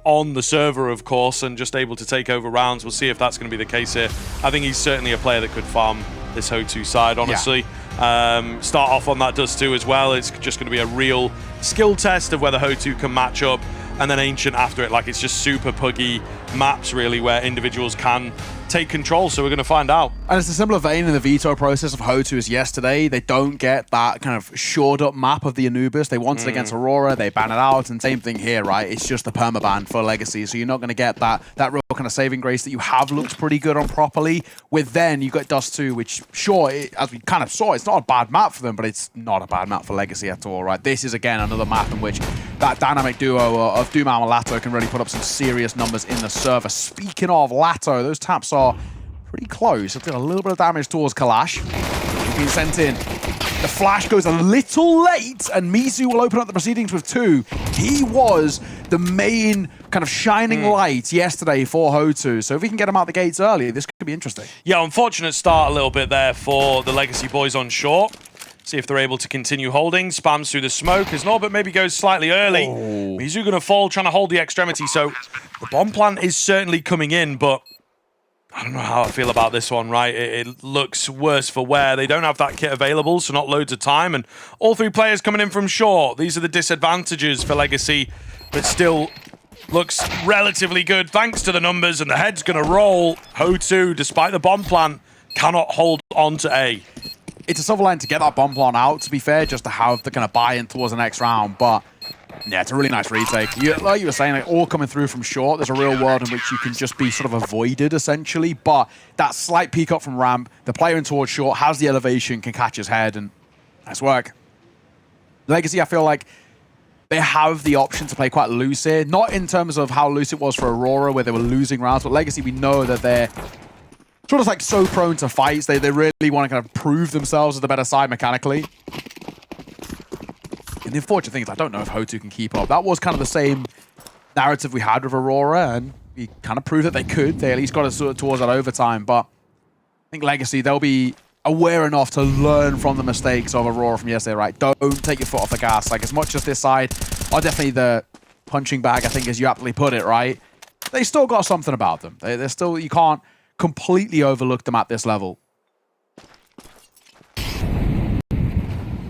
on the server, of course, and just able to take over rounds. We'll see if that's going to be the case here. I think he's certainly a player that could farm this HOTU side, honestly. Yeah. Start off on that Dust2 as well. It's just going to be a real skill test of whether HOTU can match up, and then Ancient after it. Like, it's just super puggy maps, really, where individuals can take control, so we're going to find out. And it's a similar vein in the veto process of HOTU as yesterday. They don't get that kind of shored up map of the Anubis. They wanted against Aurora, they ban it out, and same thing here, right? It's just a permaban for Legacy, so you're not going to get that real kind of saving grace that you have looked pretty good on properly. With then, you've got Dust2, which, sure, as we kind of saw, it's not a bad map for them, but it's not a bad map for Legacy at all, right? This is, again, another map in which that dynamic duo of Doom and Lato can really put up some serious numbers in the server. Speaking of Lato, those taps are pretty close. It did a little bit of damage towards Kalash. He's been sent in. The flash goes a little late, and Mizu will open up the proceedings with 2. He was the main kind of shining light yesterday for HOTU, so if we can get him out the gates early, this could be interesting. Yeah, unfortunate start a little bit there for the Legacy boys on short. See if they're able to continue holding. Spams through the smoke as Norbert maybe goes slightly early. Mizu going to fall, trying to hold the extremity, so the bomb plant is certainly coming in, but I don't know how I feel about this one, right? It looks worse for wear. They don't have that kit available, so not loads of time. And all 3 players coming in from short. These are the disadvantages for Legacy, but still looks relatively good thanks to the numbers. And the head's going to roll. HOTU, despite the bomb plant, cannot hold on to A. It's a silver line to get that bomb plant out, to be fair, just to have the kind of buy-in towards the next round. But yeah, it's a really nice retake. Like you were saying, like, all coming through from short. There's a real world in which you can just be sort of avoided, essentially. But that slight peek up from ramp, the player in towards short has the elevation, can catch his head, and nice work. Legacy, I feel like they have the option to play quite loose here. Not in terms of how loose it was for Aurora, where they were losing rounds, but Legacy, we know that they're sort of like so prone to fights. They really want to kind of prove themselves as the better side mechanically. And the unfortunate thing is I don't know if HOTU can keep up. That was kind of the same narrative we had with Aurora, and we kind of proved that they could. They at least got us towards that overtime, but I think Legacy, they'll be aware enough to learn from the mistakes of Aurora from yesterday, right? Don't take your foot off the gas. Like, as much as this side are definitely the punching bag, I think, as you aptly put it, right? They still got something about them. They're still, you can't completely overlook them at this level.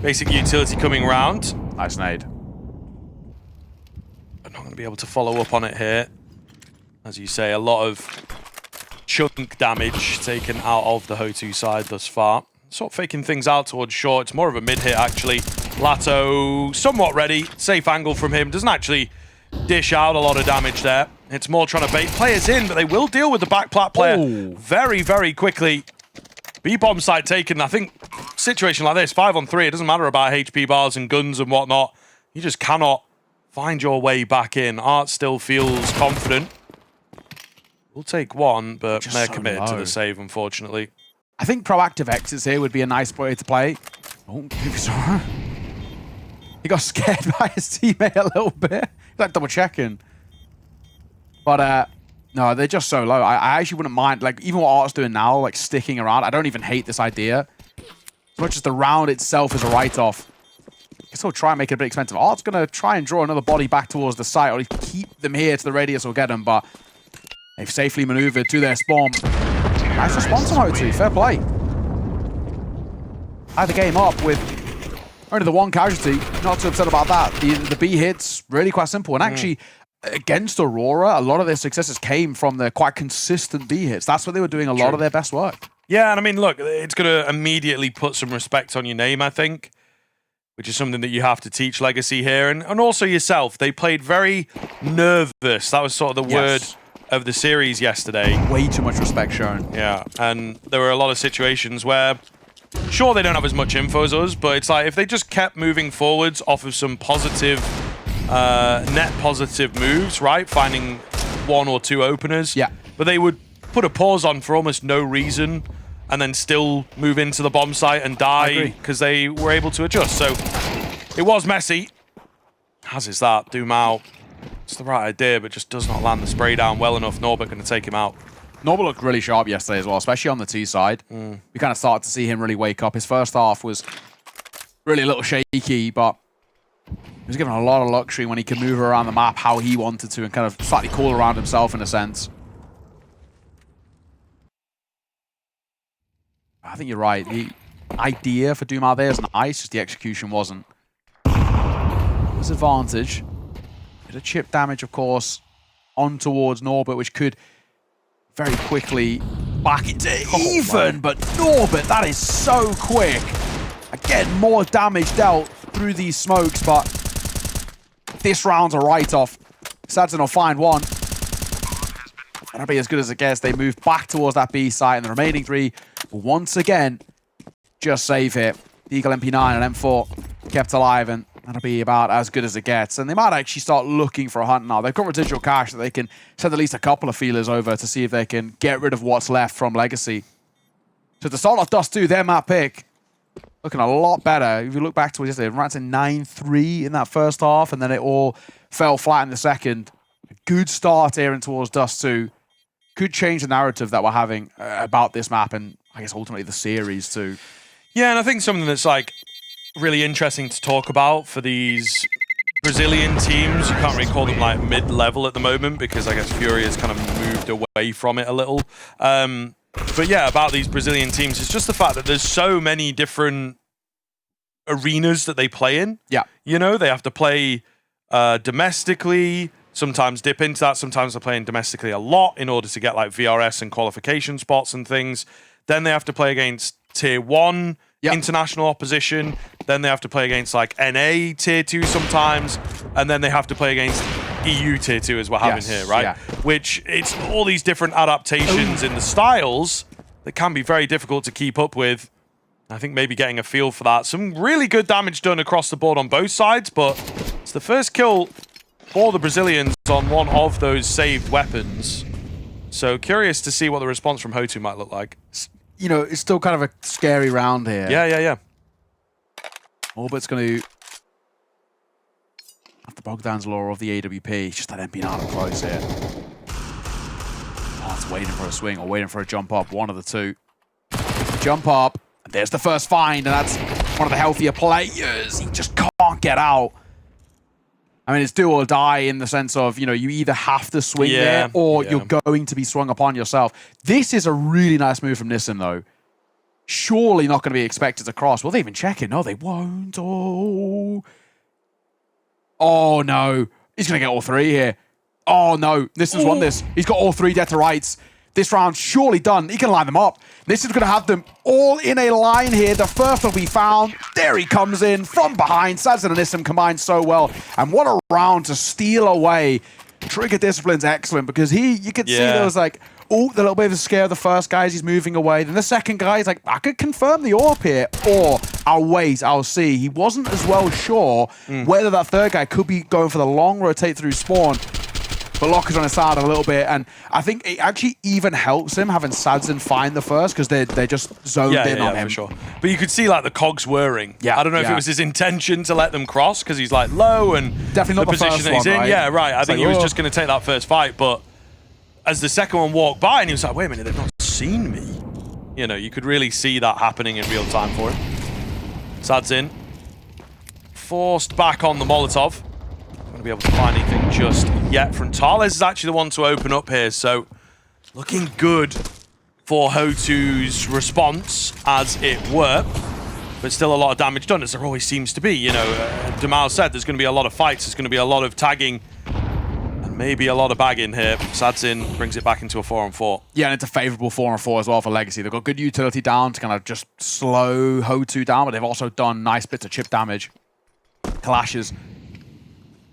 Basic utility coming round. Nice nade. I'm not going to be able to follow up on it here. As you say, a lot of chunk damage taken out of the HOTU side thus far. Sort of faking things out towards short. It's more of a mid hit, actually. Lato somewhat ready. Safe angle from him. Doesn't actually dish out a lot of damage there. It's more trying to bait players in, but they will deal with the back plat player very, very quickly. B-bomb side taken. I think situation like this, 5-on-3, it doesn't matter about HP bars and guns and whatnot. You just cannot find your way back in. Art still feels confident. We'll take one, but they're committed to the save, unfortunately. I think proactive exits here would be a nice way to play. Oh, he got scared by his teammate a little bit. He's like double checking. But no, they're just so low. I actually wouldn't mind, like, even what Art's doing now, like sticking around. I don't even hate this idea. As much as the round itself is a write-off. You can still try and make it a bit expensive. Art's going to try and draw another body back towards the site, or keep them here to the radius or get them, but they've safely maneuvered to their spawn. Nice response on HOTU, fair play. Had the game up with only the one casualty. Not too upset about that. The B hits, really quite simple. And actually, against Aurora, a lot of their successes came from the quite consistent B hits. That's where they were doing a lot of their best work. Yeah, and I mean, look, it's going to immediately put some respect on your name, I think, which is something that you have to teach Legacy here. And also yourself. They played very nervous. That was sort of the word of the series yesterday. Way too much respect shown. Yeah, and there were a lot of situations where, sure, they don't have as much info as us, but it's like if they just kept moving forwards off of some positive, net positive moves, right? Finding 1 or 2 openers. Yeah. But they would put a pause on for almost no reason and then still move into the bomb site and die because they were able to adjust. So it was messy. As is that, Doom out. It's the right idea, but just does not land the spray down well enough. Norbert going to take him out. Norbert looked really sharp yesterday as well, especially on the T side. We kind of started to see him really wake up. His first half was really a little shaky, but He was given a lot of luxury when he could move around the map how he wanted to and kind of slightly cool around himself in a sense. I think you're right. The idea for Doom out there is nice, just the execution wasn't. There's advantage. Bit of chip damage, of course, on towards Norbert, which could very quickly back into even. But Norbert, that is so quick. Again, more damage dealt through these smokes, but this round's a write-off. Sadson will find one. That'll be as good as it gets. They move back towards that B site, and the remaining three will once again just save it. The Eagle MP9 and M4 kept alive, and that'll be about as good as it gets. And they might actually start looking for a hunt now. They've got residual cash that they can send at least a couple of feelers over to see if they can get rid of what's left from Legacy. So to start off Dust2, their map pick, looking a lot better. If you look back to it yesterday, ran to 9-3 in that first half, and then it all fell flat in the second. A good start here in towards Dust2. Could change the narrative that we're having about this map, and I guess ultimately the series too. Yeah, and I think something that's like really interesting to talk about for these Brazilian teams, you can't really call them like mid-level at the moment because I guess Fury has kind of moved away from it a little. But yeah, about these Brazilian teams, it's just the fact that there's so many different arenas that they play in. Yeah. You know, they have to play domestically, sometimes dip into that, sometimes they're playing domestically a lot in order to get like VRS and qualification spots and things. Then they have to play against Tier 1 international opposition. Then they have to play against like NA Tier 2 sometimes. And then they have to play against EU Tier 2 as we're having here, right? Yeah. Which it's all these different adaptations in the styles that can be very difficult to keep up with. I think maybe getting a feel for that. Some really good damage done across the board on both sides, but it's the first kill for the Brazilians on one of those saved weapons. So curious to see what the response from HOTU might look like. You know, it's still kind of a scary round here. Yeah. Orbert's going to have the Bogdan's Law of the AWP. Just that MP out of close here. Oh, it's waiting for a swing or waiting for a jump up. One of the two. Jump up. And there's the first find, and that's one of the healthier players. He just can't get out. I mean, it's do or die in the sense of, you know, you either have to swing there or you're going to be swung upon yourself. This is a really nice move from Nissan, though. Surely not going to be expected to cross. Will they even check it? No, they won't. Oh, no. He's going to get all three here. Oh, no. Nissan's won this. He's got all three dead to rights. This round surely done. He can line them up. This is going to have them all in a line here. The first will be found. There he comes in from behind. Sadson and Nissan combined so well. And what a round to steal away. Trigger Discipline's excellent because you could see there was like, the little bit of a scare of the first guy as he's moving away. Then the second guy is like, I could confirm the AWP here, or I'll wait, I'll see. He wasn't as well sure whether that third guy could be going for the long rotate through spawn. But Locker's on his side a little bit, and I think it actually even helps him having Sadson find the first because they're just zoned in on him. For sure. But you could see like the cogs whirring. Yeah, I don't know if it was his intention to let them cross because he's like low and definitely not the position first that he's one, in. right? Yeah, right. I It's think like, he was just going to take that first fight, but as the second one walked by, and he was like, "Wait a minute, they've not seen me." You know, you could really see that happening in real time for him. Sad's in, forced back on the Molotov. Going to be able to find anything just yet. Frontales is actually the one to open up here, so looking good for HOTU's response, as it were. But still a lot of damage done, as there always seems to be. You know, Damal said there's going to be a lot of fights, there's going to be a lot of tagging, and maybe a lot of bagging here. Sadzin brings it back into a 4-on-4. Yeah, and it's a favourable 4-on-4 as well for Legacy. They've got good utility down to kind of just slow HOTU down, but they've also done nice bits of chip damage. Clashes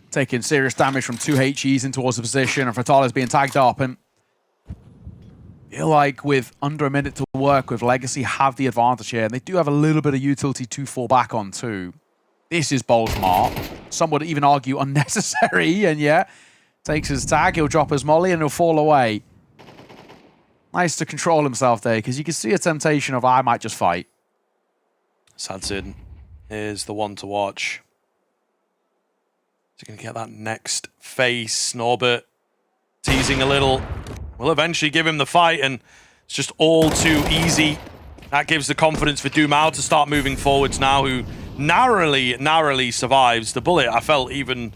taking serious damage from 2 HEs in towards the position, and Frontales being tagged up. And I feel like with under a minute to work with, Legacy have the advantage here, and they do have a little bit of utility to fall back on too. This is bold smart. Some would even argue unnecessary, and yeah, takes his tag, he'll drop his molly, and he'll fall away. Nice to control himself there, because you can see a temptation of, I might just fight. Sadzin is the one to watch. He's going to get that next face. Norbert teasing a little. Will eventually give him the fight, and it's just all too easy. That gives the confidence for Dumao to start moving forwards now, who narrowly survives. The bullet, I felt, even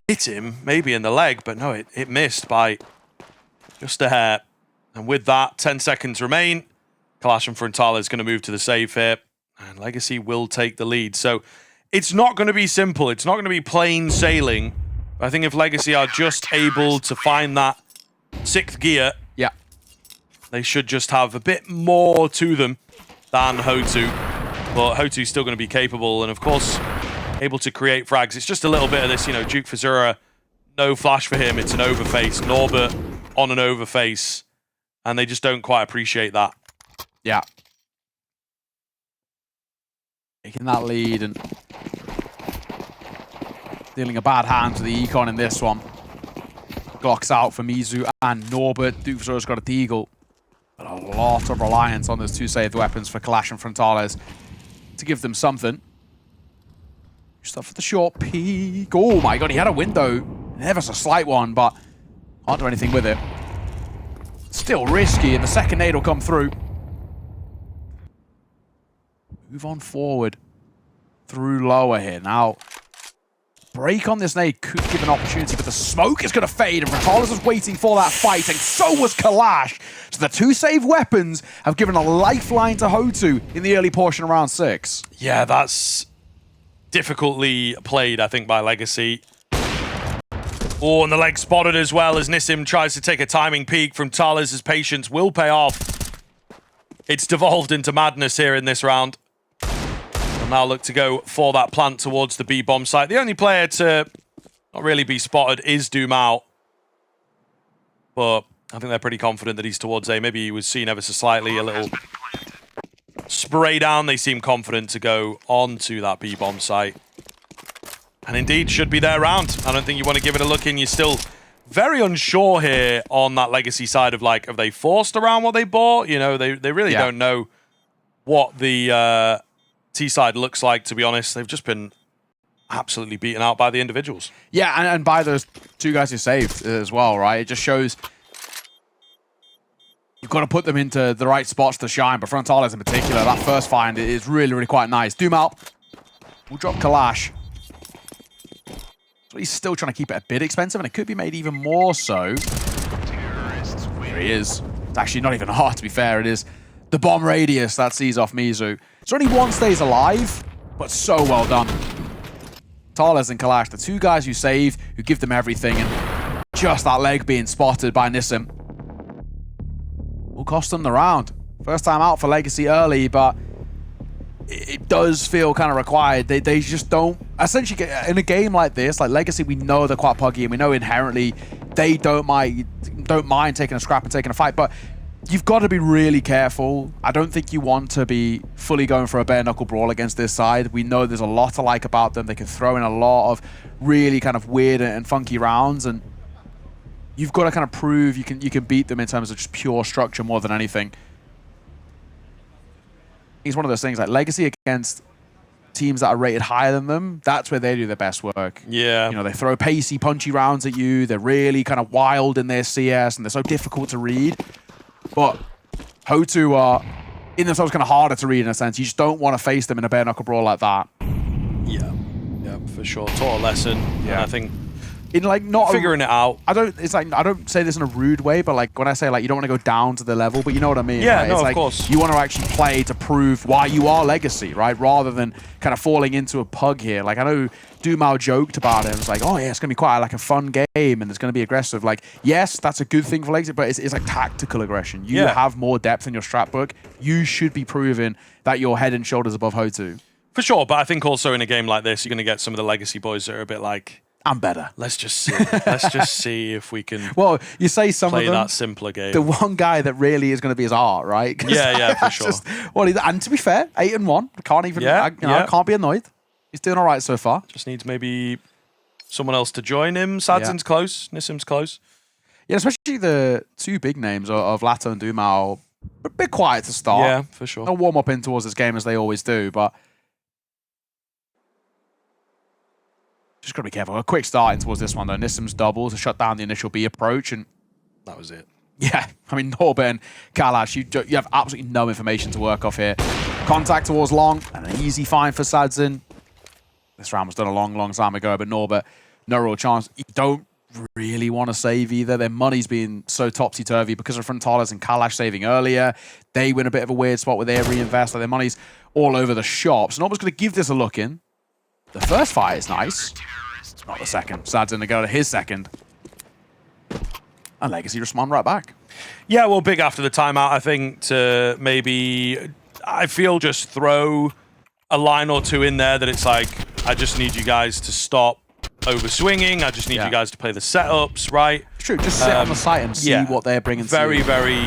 hit him, maybe in the leg, but no, it missed by just a hair. And with that, 10 seconds remain. Kalash and Frontales is going to move to the save here, and Legacy will take the lead. So it's not going to be simple. It's not going to be plain sailing. I think if Legacy are just able to find that 6th gear, Yeah. they should just have a bit more to them than HOTU. But HOTU's still going to be capable, and of course, able to create frags. It's just a little bit of this, you know, Duke Fazura, no flash for him. It's an overface. Norbert on an overface. And they just don't quite appreciate that. Yeah. Taking that lead and dealing a bad hand to the Econ in this one. Glocks out for Mizu and Norbert. Duke Fazura's got a Deagle. But a lot of reliance on those 2 saved weapons for Kalash and Frontales to give them something. Stuff for the short peek. Oh my god, he had a window. Ever so slight one, but can't do anything with it. Still risky, and the second nade will come through. Move on forward. Through lower here. Now, break on this nade could give an opportunity, but the smoke is going to fade, and Frontales is waiting for that fight, and so was Kalash. So the 2 save weapons have given a lifeline to HOTU in the early portion of round 6. Yeah, that's difficultly played, I think, by Legacy. Oh, and the leg spotted as well as Nissim tries to take a timing peek from Thales' patience will pay off. It's devolved into madness here in this round. They'll now look to go for that plant towards the B bomb site. The only player to not really be spotted is Doom Out. But I think they're pretty confident that he's towards A. Maybe he was seen ever so slightly, a little spray down. They seem confident to go onto that B bomb site. And indeed, should be their round. I don't think you want to give it a look in. You're still very unsure here on that Legacy side of, like, have they forced around what they bought? You know, they really don't know what the T side looks like, to be honest. They've just been absolutely beaten out by the individuals. Yeah, and by those 2 guys who saved as well, right? It just shows you've got to put them into the right spots to shine. But Frontales in particular, that first find is really, really quite nice. Doom out. We'll drop Kalash. He's still trying to keep it a bit expensive, and it could be made even more so. There he is. It's actually not even hard, to be fair. It is the bomb radius that sees off Mizu. So only 1 stays alive, but so well done. Thales and Kalash, the 2 guys who save, who give them everything, and just that leg being spotted by Nissim will cost them the round. First time out for Legacy early, but it does feel kind of required. They just don't, essentially, in a game like this, like Legacy, we know they're quite puggy, and we know inherently they don't mind taking a scrap and taking a fight, but you've got to be really careful. I don't think you want to be fully going for a bare knuckle brawl against this side. We know there's a lot to like about them. They can throw in a lot of really kind of weird and funky rounds, and you've got to kind of prove you can beat them in terms of just pure structure more than anything. It's one of those things, like Legacy against teams that are rated higher than them, that's where they do their best work. Yeah. You know, they throw pacey, punchy rounds at you. They're really kind of wild in their CS, and they're so difficult to read. But HOTU are in themselves kind of harder to read in a sense. You just don't want to face them in a bare knuckle brawl like that. Yeah, for sure. Taught a lesson. Yeah, and I think in like not figuring it out. I don't say this in a rude way, but like when I say like you don't want to go down to the level, but you know what I mean. Yeah, right? no, it's of like course. You want to actually play to prove why you are Legacy, right? Rather than kind of falling into a pug here. Like I know Dumao joked about it. It's like, oh yeah, it's gonna be quite like a fun game, and it's gonna be aggressive. Like yes, that's a good thing for Legacy, but it's like tactical aggression. You have more depth in your strat book. You should be proving that you're head and shoulders above HOTU. For sure, but I think also in a game like this, you're gonna get some of the Legacy boys that are a bit like, I'm better. Let's just see. Let's just see if we can. Well, you say some play of them, that simpler game. The one guy that really is going to be his art, right? Yeah, for sure. And to be fair, 8-1. Can't even. I can't be annoyed. He's doing all right so far. Just needs maybe someone else to join him. Sadzin's close. Nissim's close. Yeah, especially the 2 big names of Lato and Dumao. A bit quiet to start. Yeah, for sure. They'll warm up in towards this game as they always do, but just got to be careful. A quick start in towards this one, though. Nissim's double to shut down the initial B approach, and that was it. Yeah, I mean, Norbert and Kalash, you have absolutely no information to work off here. Contact towards long, and an easy find for Sadzin. this round was done a long, long time ago, but Norbert, no real chance. You don't really want to save either. Their money's been so topsy-turvy because of Frontales and Kalash saving earlier. They win a bit of a weird spot where they reinvest. Like their money's all over the shop. So Norbert's going to give this a look in. The first fight is nice. Not the second. Sad's going to go to his second. And Legacy respond right back. Yeah, well, big after the timeout, I think, to maybe, I feel, just throw a line or two in there that it's like, I just need you guys to stop over swinging. I just need you guys to play the setups, right? True, just sit on the site and see what they're bringing to you. Very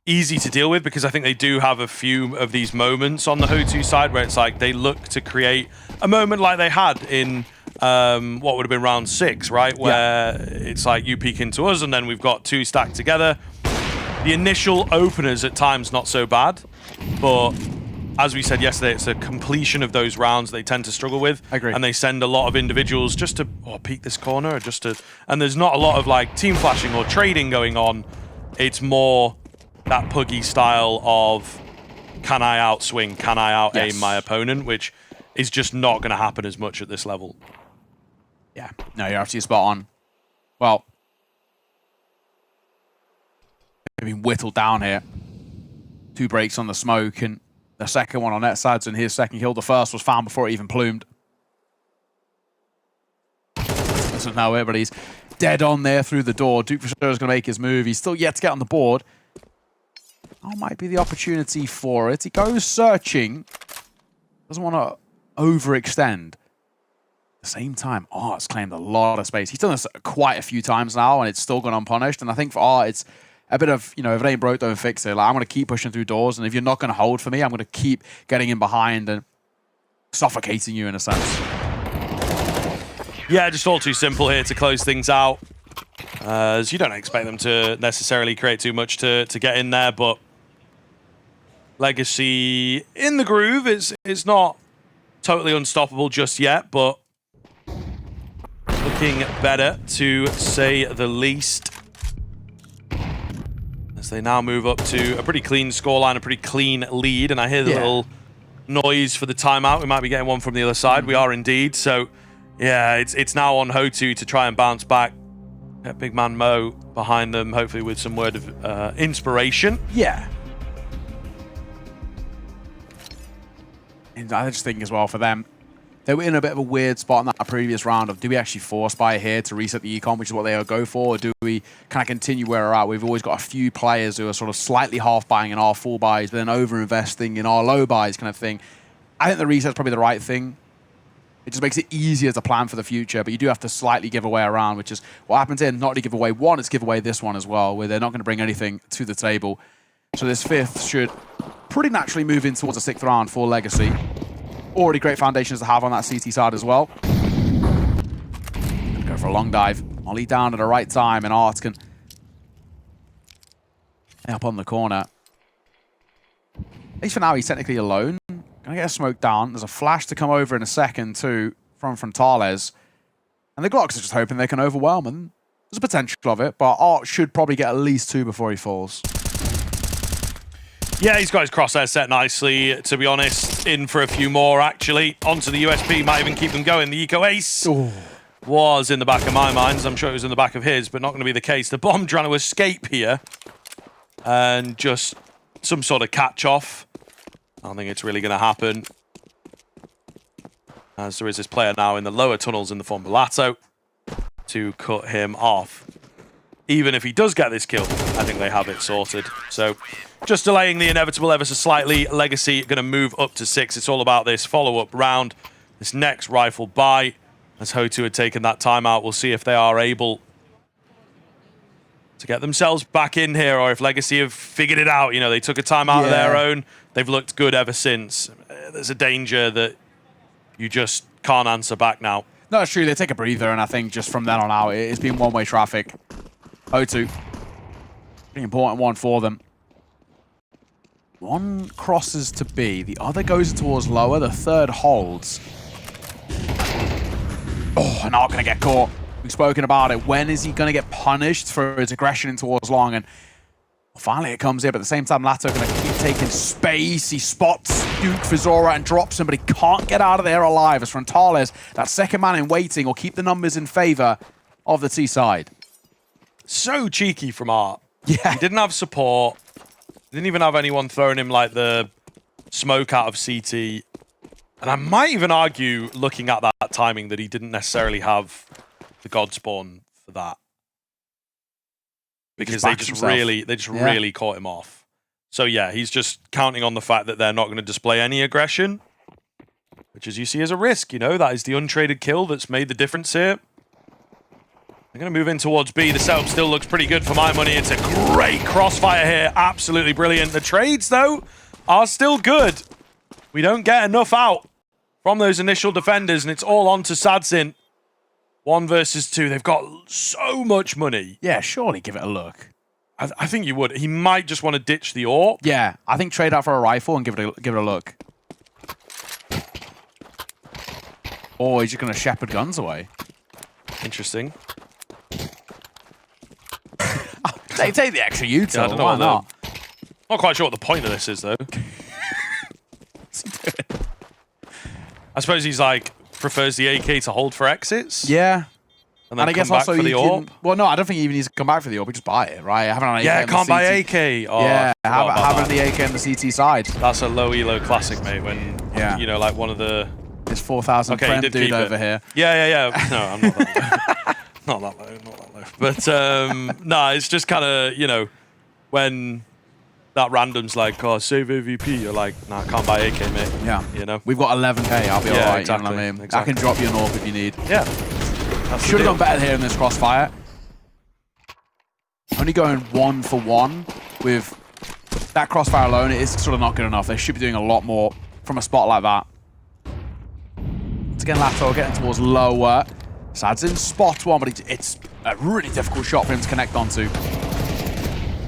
easy to deal with, because I think they do have a few of these moments on the HOTU side where it's like they look to create a moment like they had in what would have been round 6, right? Where it's like you peek into us and then we've got 2 stacked together. The initial openers at times not so bad, but as we said yesterday, it's a completion of those rounds they tend to struggle with. I agree. And they send a lot of individuals just to peek this corner, or just to, and there's not a lot of like team flashing or trading going on. It's more that puggy style of, can I outswing, can I out-aim my opponent, which is just not going to happen as much at this level. Yeah, no, you're absolutely spot on. Well, they've been whittled down here. 2 breaks on the smoke, and the second one on that side, and his second kill. The first was found before it even plumed. This is now everybody's dead on there through the door. Duke for sure is going to make his move. He's still yet to get on the board. Oh, might be the opportunity for it. He goes searching. Doesn't want to overextend. At the same time, Art's claimed a lot of space. He's done this quite a few times now, and it's still gone unpunished. And I think for Art, it's a bit of, if it ain't broke, don't fix it. Like, I'm going to keep pushing through doors, and if you're not going to hold for me, I'm going to keep getting in behind and suffocating you in a sense. Yeah, just all too simple here to close things out. As you don't expect them to necessarily create too much to get in there, but Legacy in the groove. It's not totally unstoppable just yet, but looking better, to say the least. As they now move up to a pretty clean scoreline, a pretty clean lead, and I hear the little noise for the timeout. We might be getting one from the other side. We are indeed. So, yeah, it's now on HOTU to try and bounce back. Get big man Mo behind them, hopefully with some word of inspiration. Yeah. And I just think as well for them, they were in a bit of a weird spot in that previous round of, do we actually force buy here to reset the econ, which is what they would go for, or do we kind of continue where we're at? We've always got a few players who are sort of slightly half buying in our full buys, but then over-investing in our low buys kind of thing. I think the reset's probably the right thing. It just makes it easier to plan for the future, but you do have to slightly give away around, which is what happens here. Not to give away one, it's give away this one as well, where they're not going to bring anything to the table. So this 5th should pretty naturally move in towards a 6th round for Legacy. Already great foundations to have on that CT side as well. Go for a long dive. Ollie down at the right time, and Art can up on the corner. At least for now, he's technically alone. Gonna get a smoke down. There's a flash to come over in a second, too, from Frontales. And the Glocks are just hoping they can overwhelm him. There's a potential of it, but Art should probably get at least 2 before he falls. Yeah, he's got his crosshair set nicely, to be honest. In for a few more, actually. Onto the USP, might even keep them going. The Eco Ace was in the back of my mind. I'm sure it was in the back of his, but not going to be the case. The bomb trying to escape here. And just some sort of catch-off. I don't think it's really going to happen. As there is this player now in the lower tunnels in the form of Lato to cut him off. Even if he does get this kill, I think they have it sorted. So just delaying the inevitable ever so slightly. Legacy going to move up to 6. It's all about this follow-up round. This next rifle buy. As HOTU had taken that timeout, we'll see if they are able to get themselves back in here, or if Legacy have figured it out. They took a timeout of their own. They've looked good ever since. There's a danger that you just can't answer back now. No, it's true. They take a breather, and I think just from then on out, it's been one-way traffic. HOTU. Pretty important one for them. One crosses to B. The other goes towards lower. The third holds. Oh, not going to get caught. We've spoken about it. When is he going to get punished for his aggression in towards long? And finally it comes here, but at the same time, Lato going to keep taking space. He spots Duke for Zora and drops him, but he can't get out of there alive as frontales, that second man in waiting, will keep the numbers in favor of the T side. So cheeky from Art. Yeah. He didn't have support. Didn't even have anyone throwing him like the smoke out of CT. And I might even argue, looking at that timing, that he didn't necessarily have the God Spawn for that. Because they just really caught him off. So yeah, he's just counting on the fact that they're not going to display any aggression, which, as you see, is a risk. You know, that is the untraded kill that's made the difference here. They're going to move in towards B. The setup still looks pretty good for my money. It's a great crossfire here. Absolutely brilliant. The trades, though, are still good. We don't get enough out from those initial defenders, and it's all on to Sadzin. 1 versus 2. They've got so much money. Yeah, surely give it a look. I think you would. He might just want to ditch the AWP. Yeah, I think trade out for a rifle and give it a look. Or he's just going to shepherd guns away. Interesting. Take the extra util. Yeah, I don't know. Why not? Not quite sure what the point of this is, though. I suppose he's like, prefers the AK to hold for exits. Yeah. And then I guess come back also for the AWP. Well, no, I don't think he even needs to come back for the AWP. Just buy it, right? Having an AK Yeah, can't buy CT. AK. Oh, Yeah, having that. the AK on the CT side. That's a low elo classic, mate. When, you know, like one of the... This 4,000 Okay, friend did dude keep over it. here. Yeah. No, I'm not that low. Not that low. But, nah, it's just kind of, you know, when that random's like, oh, save AVP, you're like, nah, I can't buy AK, mate. Yeah. You know? We've got 11k, I'll be Yeah, alright, exactly, you know what I mean? exactly. I can drop you an AWP if you need. Yeah. Should have done better here in this crossfire. Only going 1 for 1 with that crossfire alone, it is sort of not good enough. They should be doing a lot more from a spot like that. Once again, Lato getting towards lower. Sadzin spots one, but it's a really difficult shot for him to connect onto.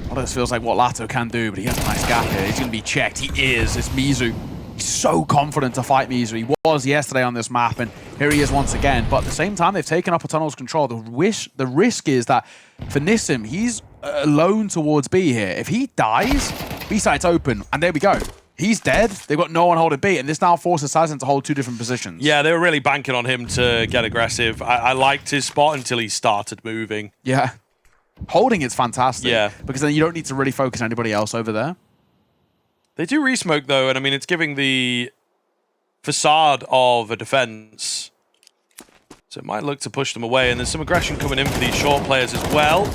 Well, this feels like what Lato can do, but he has a nice gap here. He's going to be checked. He is. It's Mizu. He's so confident to fight Mizu. He was yesterday on this map, and here he is once again. But at the same time, they've taken up a tunnel's control. The risk is that for Nissim, he's alone towards B here. If he dies, B site's open, and there we go. He's dead. They've got no one holding B, and this now forces Sadzin to hold 2 different positions. Yeah, they were really banking on him to get aggressive. I liked his spot until he started moving. Yeah. Holding it's fantastic. Yeah. Because then you don't need to really focus on anybody else over there. They do resmoke, though, and I mean, it's giving the facade of a defense. So it might look to push them away, and there's some aggression coming in for these short players as well.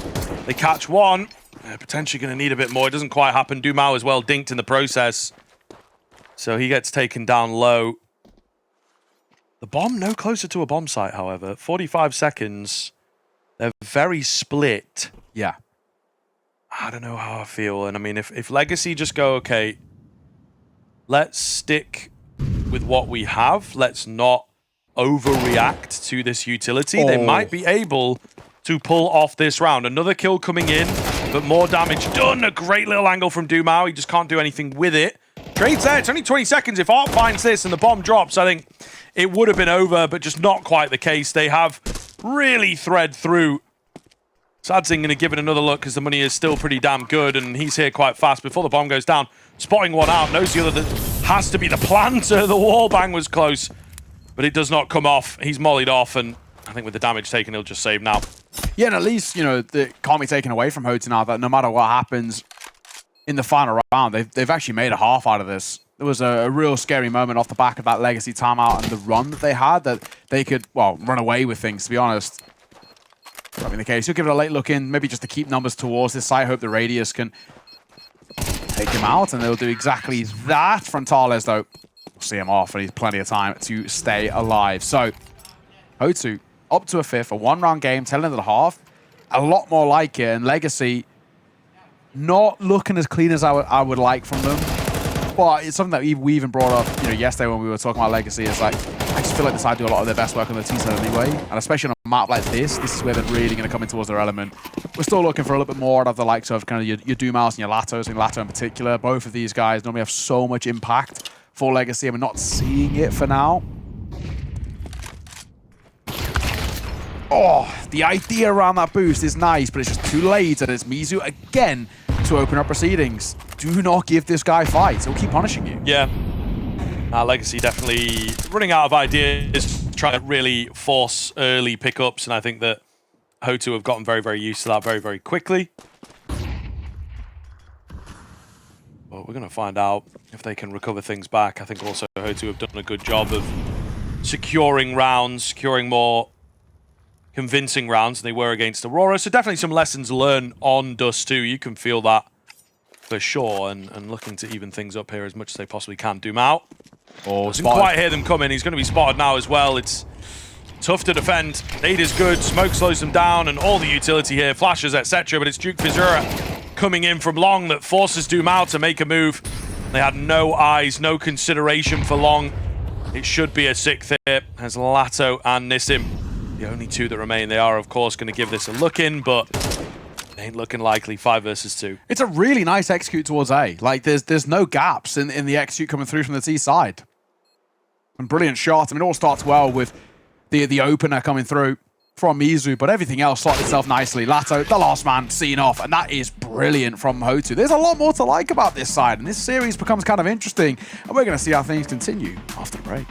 They catch one. They're potentially going to need a bit more. It doesn't quite happen. Dumao as well dinked in the process. So he gets taken down low. The bomb, no closer to a bomb site, however. 45 seconds. They're very split. Yeah. I don't know how I feel. And I mean, if Legacy just go, okay, let's stick with what we have. Let's not overreact to this utility. They might be able to pull off this round. Another kill coming in, but more damage done. A great little angle from Dumao. He just can't do anything with it. Trade's there. It's only 20 seconds. If Art finds this and the bomb drops, I think it would have been over, but just not quite the case. They have really thread through. Sadzin going to give it another look because the money is still pretty damn good, and he's here quite fast before the bomb goes down. Spotting one out, knows the other that has to be the planter. The wall bang was close, but it does not come off. He's mollied off, and I think with the damage taken, he'll just save now. Yeah, and at least, you know, it can't be taken away from HOTU now that no matter what happens in the final round, they've actually made a half out of this. There was a real scary moment off the back of that Legacy timeout and the run that they had that they could, well, run away with things, to be honest. That being the case, you'll give it a late look in, maybe just to keep numbers towards this side. Hope the Radius can take him out, and they'll do exactly that. Frontales, though, will see him off, and he's plenty of time to stay alive. So, HOTU up to a 5th, a 1-round game, 10 into the half. A lot more like it, and Legacy not looking as clean as I would like from them. But it's something that we even brought up, you know, yesterday when we were talking about Legacy. It's like, I just feel like this side do a lot of their best work on the T side anyway. And especially on a map like this is where they're really going to come in towards their element. We're still looking for a little bit more out of the likes of kind of your Dumaos and your Latos, and Lato in particular. Both of these guys normally have so much impact for Legacy, and we're not seeing it for now. Oh, the idea around that boost is nice, but it's just too late, and it's Mizu again to open up proceedings. Do not give this guy fights. He'll keep punishing you. Yeah. Legacy definitely running out of ideas, trying to really force early pickups, and I think that HOTU have gotten very, very used to that very, very quickly. But we're going to find out if they can recover things back. I think also HOTU have done a good job of securing rounds, securing more convincing rounds than they were against Aurora. So definitely some lessons learned on Dust2. You can feel that for sure, and looking to even things up here as much as they possibly can. Doom out. Doesn't quite hear them coming. He's going to be spotted now as well. It's tough to defend. Nade is good. Smoke slows them down, and all the utility here, flashes, etc. But it's Duke Fizura coming in from Long that forces Doom out to make a move. They had no eyes, no consideration for Long. It should be a sixth here as Lato and Nissim, the only two that remain. They are, of course, going to give this a look in, but ain't looking likely. 5 versus 2. It's a really nice execute towards A. Like, there's no gaps in the execute coming through from the T side. And brilliant shots. I mean, it all starts well with the opener coming through from Mizu, but everything else sorted itself nicely. Lato, the last man, seen off, and that is brilliant from HOTU. There's a lot more to like about this side, and this series becomes kind of interesting, and we're going to see how things continue after the break.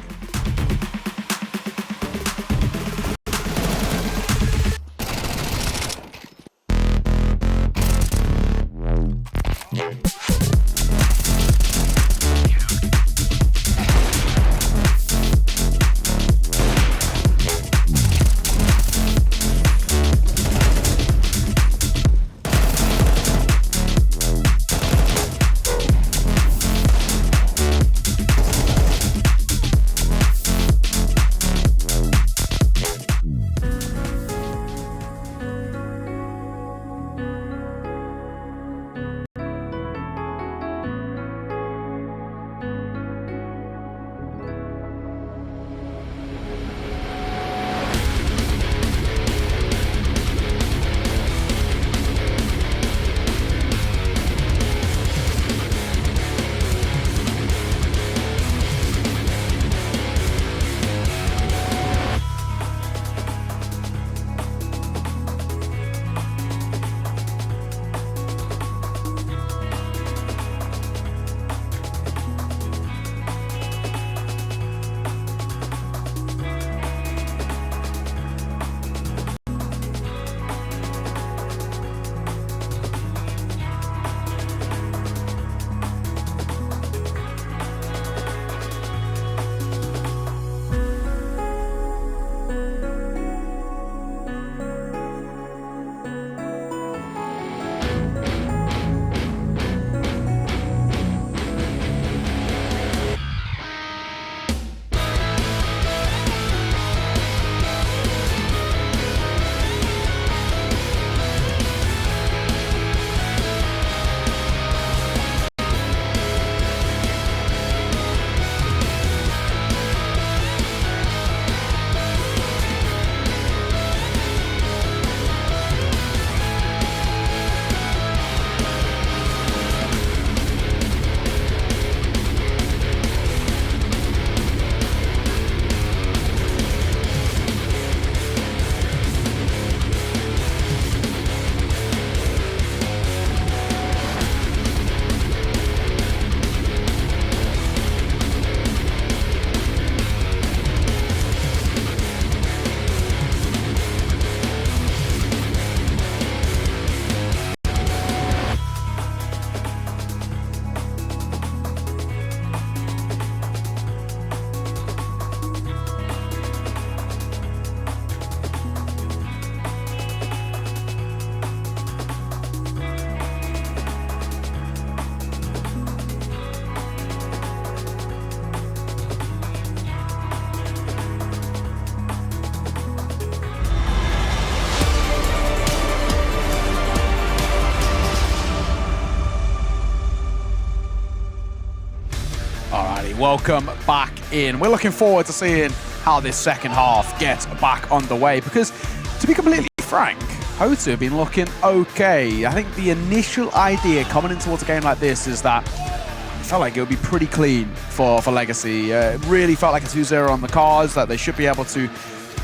Welcome back in. We're looking forward to seeing how this second half gets back underway because, to be completely frank, HOTU have been looking okay. I think the initial idea coming in towards a game like this is that it felt like it would be pretty clean for Legacy. It really felt like a 2-0 on the cards, that they should be able to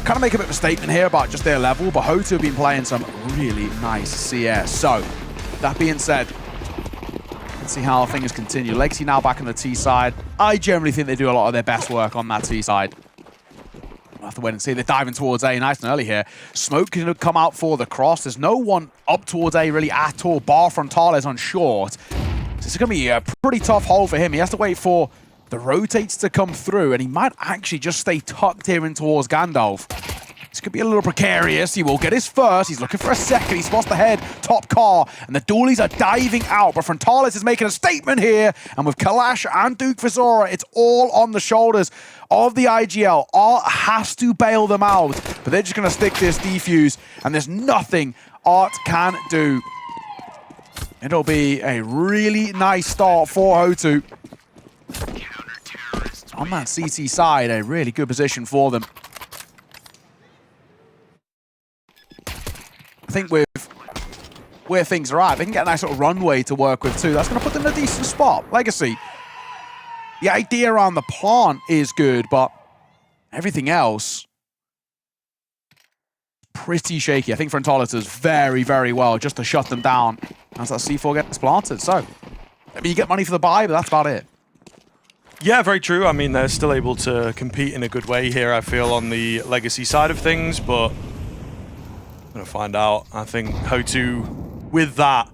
kind of make a bit of a statement here about just their level, but HOTU have been playing some really nice CS. So, that being said, Let's see how things continue. Legacy now back on the T side. I generally think they do a lot of their best work on that T side. We'll have to wait and see. They're diving towards A nice and early here. Smoke can come out for the cross. There's no one up towards A really at all, bar frontales on short. So it's going to be a pretty tough hole for him. He has to wait for the rotates to come through, and he might actually just stay tucked here in towards Gandalf. This could be a little precarious. He will get his first. He's looking for a second. He spots the head, top car, and the Doolies are diving out. But Frontales is making a statement here. And with Kalash and Duke Visora, it's all on the shoulders of the IGL. Art has to bail them out, but they're just going to stick this defuse, and there's nothing Art can do. It'll be a really nice start for HOTU. On that CT side, a really good position for them. I think with where things are at, they can get a nice little runway to work with too. That's going to put them in a decent spot. Legacy, the idea around the plant is good, but everything else, pretty shaky. I think Frontales does very, very well just to shut them down as that C4 gets planted. So, I mean, you get money for the buy, but that's about it. Yeah, very true. I mean, they're still able to compete in a good way here, I feel, on the Legacy side of things, but I'm going to find out. I think HOTU, with that,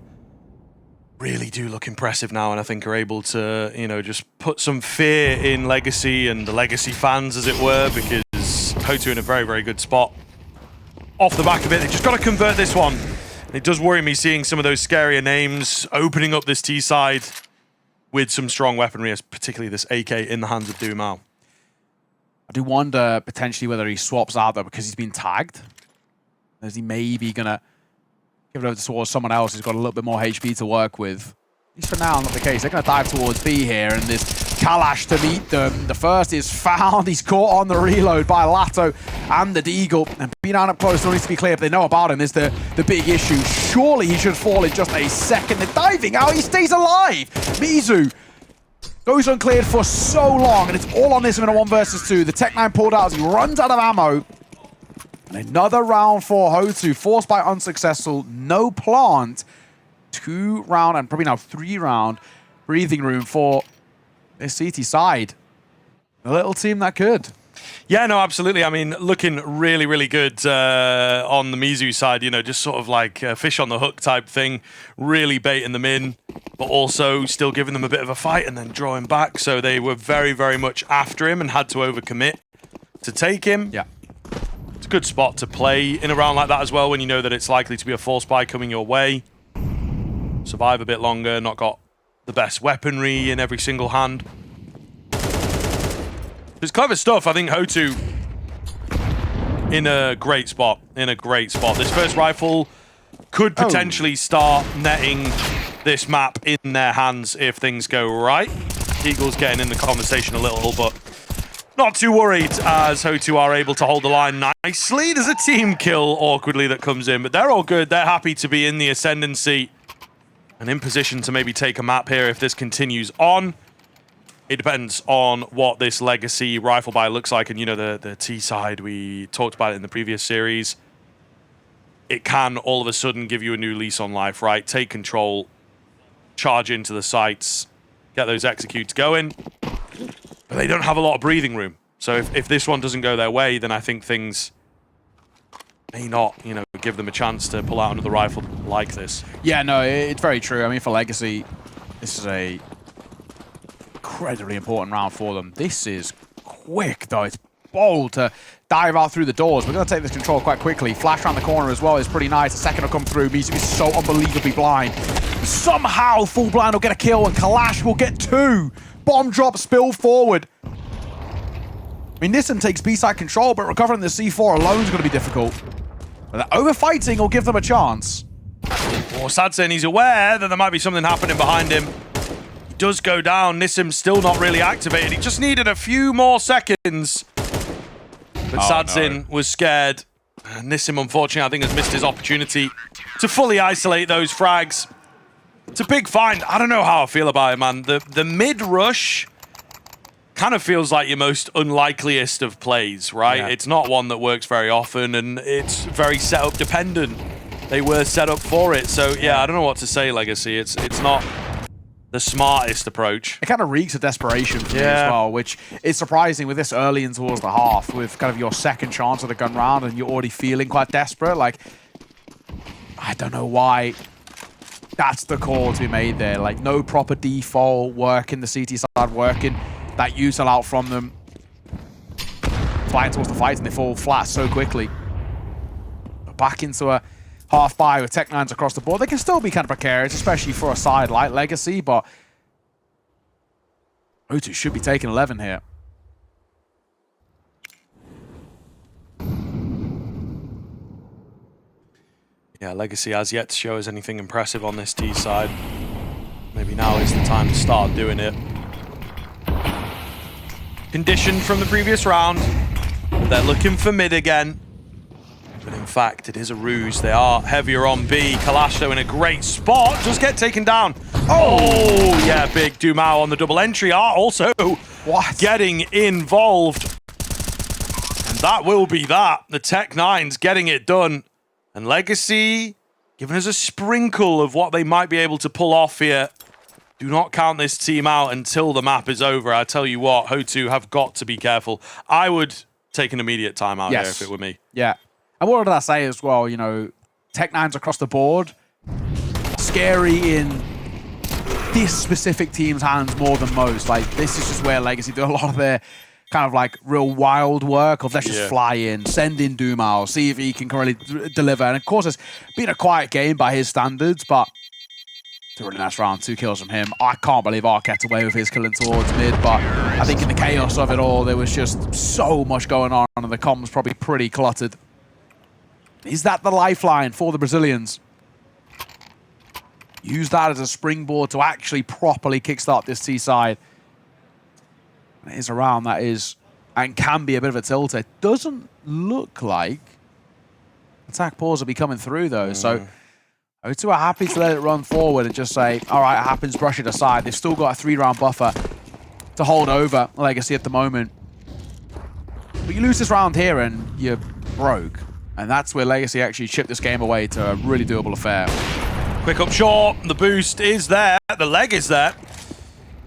really do look impressive now, and I think are able to, you know, just put some fear in Legacy and the Legacy fans, as it were, because HOTU in a very, very good spot. Off the back of it, they just got to convert this one. It does worry me seeing some of those scarier names opening up this T side with some strong weaponry, particularly this AK in the hands of Dumao. I do wonder potentially whether he swaps out though because he's been tagged. Is he maybe gonna give it over towards someone else who's got a little bit more HP to work with? At least for now, not the case. They're gonna dive towards B here, and there's Kalash to meet them. The first is found. He's caught on the reload by Lato and the Deagle. And being down up close still needs to be clear, but they know about him is the big issue. Surely he should fall in just a second. They're diving out. He stays alive. Mizu goes uncleared for so long, and it's all on this in a 1 versus 2. The Tech-9 pulled out as he runs out of ammo. And another round for HOTU, forced by unsuccessful, no plant. 2 round and probably now 3 round breathing room for this CT side. A little team that could. Yeah, no, absolutely. I mean, looking really, really good on the Mizu side, you know, just sort of like a fish on the hook type thing, really baiting them in, but also still giving them a bit of a fight and then drawing back. So they were very, very much after him and had to overcommit to take him. Yeah. It's a good spot to play in a round like that as well when you know that it's likely to be a force buy coming your way. Survive a bit longer, not got the best weaponry in every single hand. It's clever stuff. I think HOTU in a great spot. This first rifle could potentially start netting this map in their hands if things go right. Eagle's getting in the conversation a little, but not too worried as HOTU are able to hold the line nicely. There's a team kill awkwardly that comes in, but they're all good. They're happy to be in the ascendancy and in position to maybe take a map here if this continues on. It depends on what this Legacy rifle buy looks like. And, you know, the T side, we talked about it in the previous series. It can all of a sudden give you a new lease on life, right? Take control, charge into the sites, get those executes going. But they don't have a lot of breathing room. So if this one doesn't go their way, then I think things may not, you know, give them a chance to pull out another rifle like this. Yeah, no, it's very true. I mean, for Legacy, this is a incredibly important round for them. This is quick, though. It's bold to dive out through the doors. We're going to take this control quite quickly. Flash around the corner as well is pretty nice. The second will come through. Mizu is so unbelievably blind. Somehow, Full Blind will get a kill, and Kalash will get 2. Bomb drop, spill forward. I mean, Nissan takes B-side control, but recovering the C4 alone is going to be difficult. But the overfighting will give them a chance. Well, Sadsen, he's aware that there might be something happening behind him. He does go down. Nissim's still not really activated. He just needed a few more seconds. But Sadsen was scared. Nissim, unfortunately, I think has missed his opportunity to fully isolate those frags. It's a big find. I don't know how I feel about it, man. The mid-rush kind of feels like your most unlikeliest of plays, right? Yeah. It's not one that works very often, and it's very setup dependent. They were set up for it, so yeah, I don't know what to say, Legacy. It's not the smartest approach. It kind of reeks of desperation for me as well, which is surprising with this early in towards the half, with kind of your second chance of the gun round and you're already feeling quite desperate. Like, I don't know why that's the call to be made there. Like, no proper default, working the CT side, working that util out from them. Flying towards the fight and they fall flat so quickly. Back into a half buy with Tech9s across the board. They can still be kind of precarious, especially for a side like Legacy, but HOTU should be taking 11 here. Yeah, Legacy has yet to show us anything impressive on this T side. Maybe now is the time to start doing it. Conditioned from the previous round. They're looking for mid again. But in fact, it is a ruse. They are heavier on B. Kalash, though, in a great spot. Just get taken down. Oh, yeah, big Dumao on the double entry. Are also getting involved. And that will be that. The Tech9s getting it done. And Legacy giving us a sprinkle of what they might be able to pull off here. Do not count this team out until the map is over. I tell you what, HOTU have got to be careful. I would take an immediate timeout here if it were me. Yeah. And what did I say as well? You know, Tech9s across the board, scary in this specific team's hands more than most. Like, this is just where Legacy do a lot of their kind of like real wild work of let's just fly in, send in Dumao, see if he can really deliver. And of course, it's been a quiet game by his standards, but it's a really nice round. 2 kills from him. I can't believe Arquette away with his killing towards mid, but I think in the chaos of it all, there was just so much going on, and the comms probably pretty cluttered. Is that the lifeline for the Brazilians? Use that as a springboard to actually properly kickstart this T side. It is a round that is and can be a bit of a tilt. It doesn't look like attack pause will be coming through though. So HOTU are happy to let it run forward and just say, all right, it happens, brush it aside. They've still got a 3-round buffer to hold over Legacy at the moment. But you lose this round here and you're broke. And that's where Legacy actually chipped this game away to a really doable affair. Quick up short, the boost is there, the leg is there.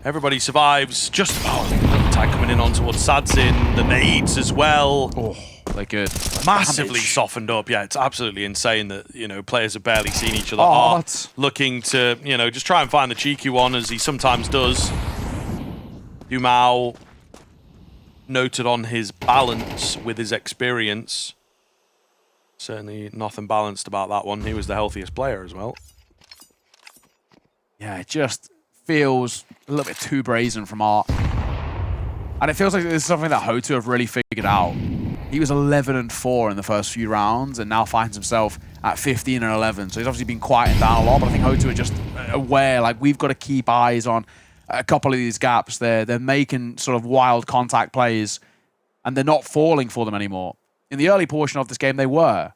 Everybody survives just about. Tag coming in on towards Sadzin, the nades as well. Oh, they're good. Massively softened up. Yeah, it's absolutely insane that, you know, players have barely seen each other. Are looking to, you know, just try and find the cheeky one as he sometimes does. Dumao noted on his balance with his experience. Certainly nothing balanced about that one. He was the healthiest player as well. Yeah, it just feels a little bit too brazen from Art. And it feels like this is something that HOTU have really figured out. He was 11-4 in the first few rounds and now finds himself at 15-11. So he's obviously been quieting down a lot, but I think HOTU are just aware, like, we've got to keep eyes on a couple of these gaps. They're making sort of wild contact plays and they're not falling for them anymore. In the early portion of this game, they were.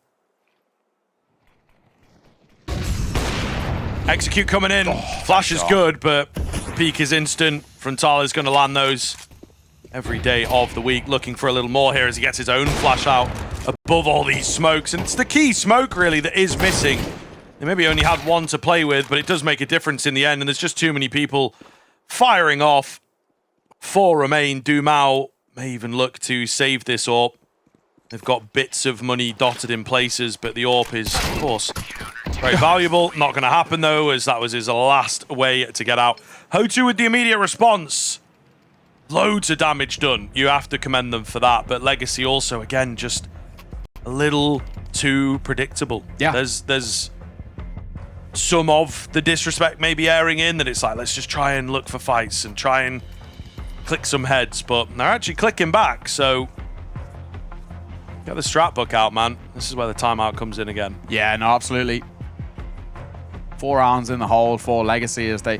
Execute coming in. Flash is good, but peak is instant. Frontal is going to land those every day of the week. Looking for a little more here as he gets his own flash out above all these smokes. And it's the key smoke, really, that is missing. They maybe only had one to play with, but it does make a difference in the end. And there's just too many people firing off. 4 remain. Dumao may even look to save this AWP. They've got bits of money dotted in places, but the AWP is, of course, very valuable. Not going to happen, though, as that was his last way to get out. HOTU with the immediate response. Loads of damage done. You have to commend them for that. But Legacy also, again, just a little too predictable. Yeah. There's some of the disrespect maybe airing in that it's like, let's just try and look for fights and try and click some heads. But they're actually clicking back, so get the strat book out, man. This is where the timeout comes in again. Yeah, no, absolutely. 4 rounds in the hold for Legacy as they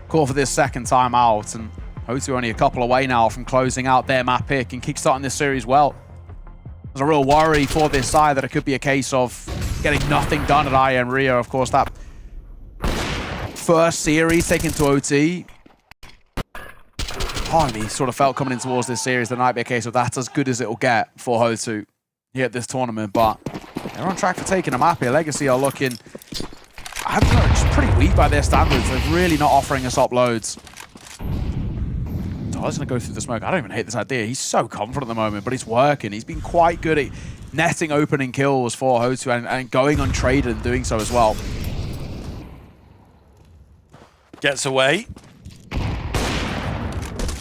call for this second timeout. And HOTU only a couple away now from closing out their map pick and kickstarting this series well. There's a real worry for this side that it could be a case of getting nothing done at IEM Rio. Of course, that first series taken to OT. Part of me sort of felt coming in towards this series there might be a case of that's as good as it'll get for HOTU here at this tournament, but they're on track for taking a map here. Legacy are looking I don't know, just pretty weak by their standards. They're really not offering us up loads. Tyler's going to go through the smoke. I don't even hate this idea. He's so confident at the moment, but it's working. He's been quite good at netting opening kills for HOTU and going untraded and doing so as well. Gets away.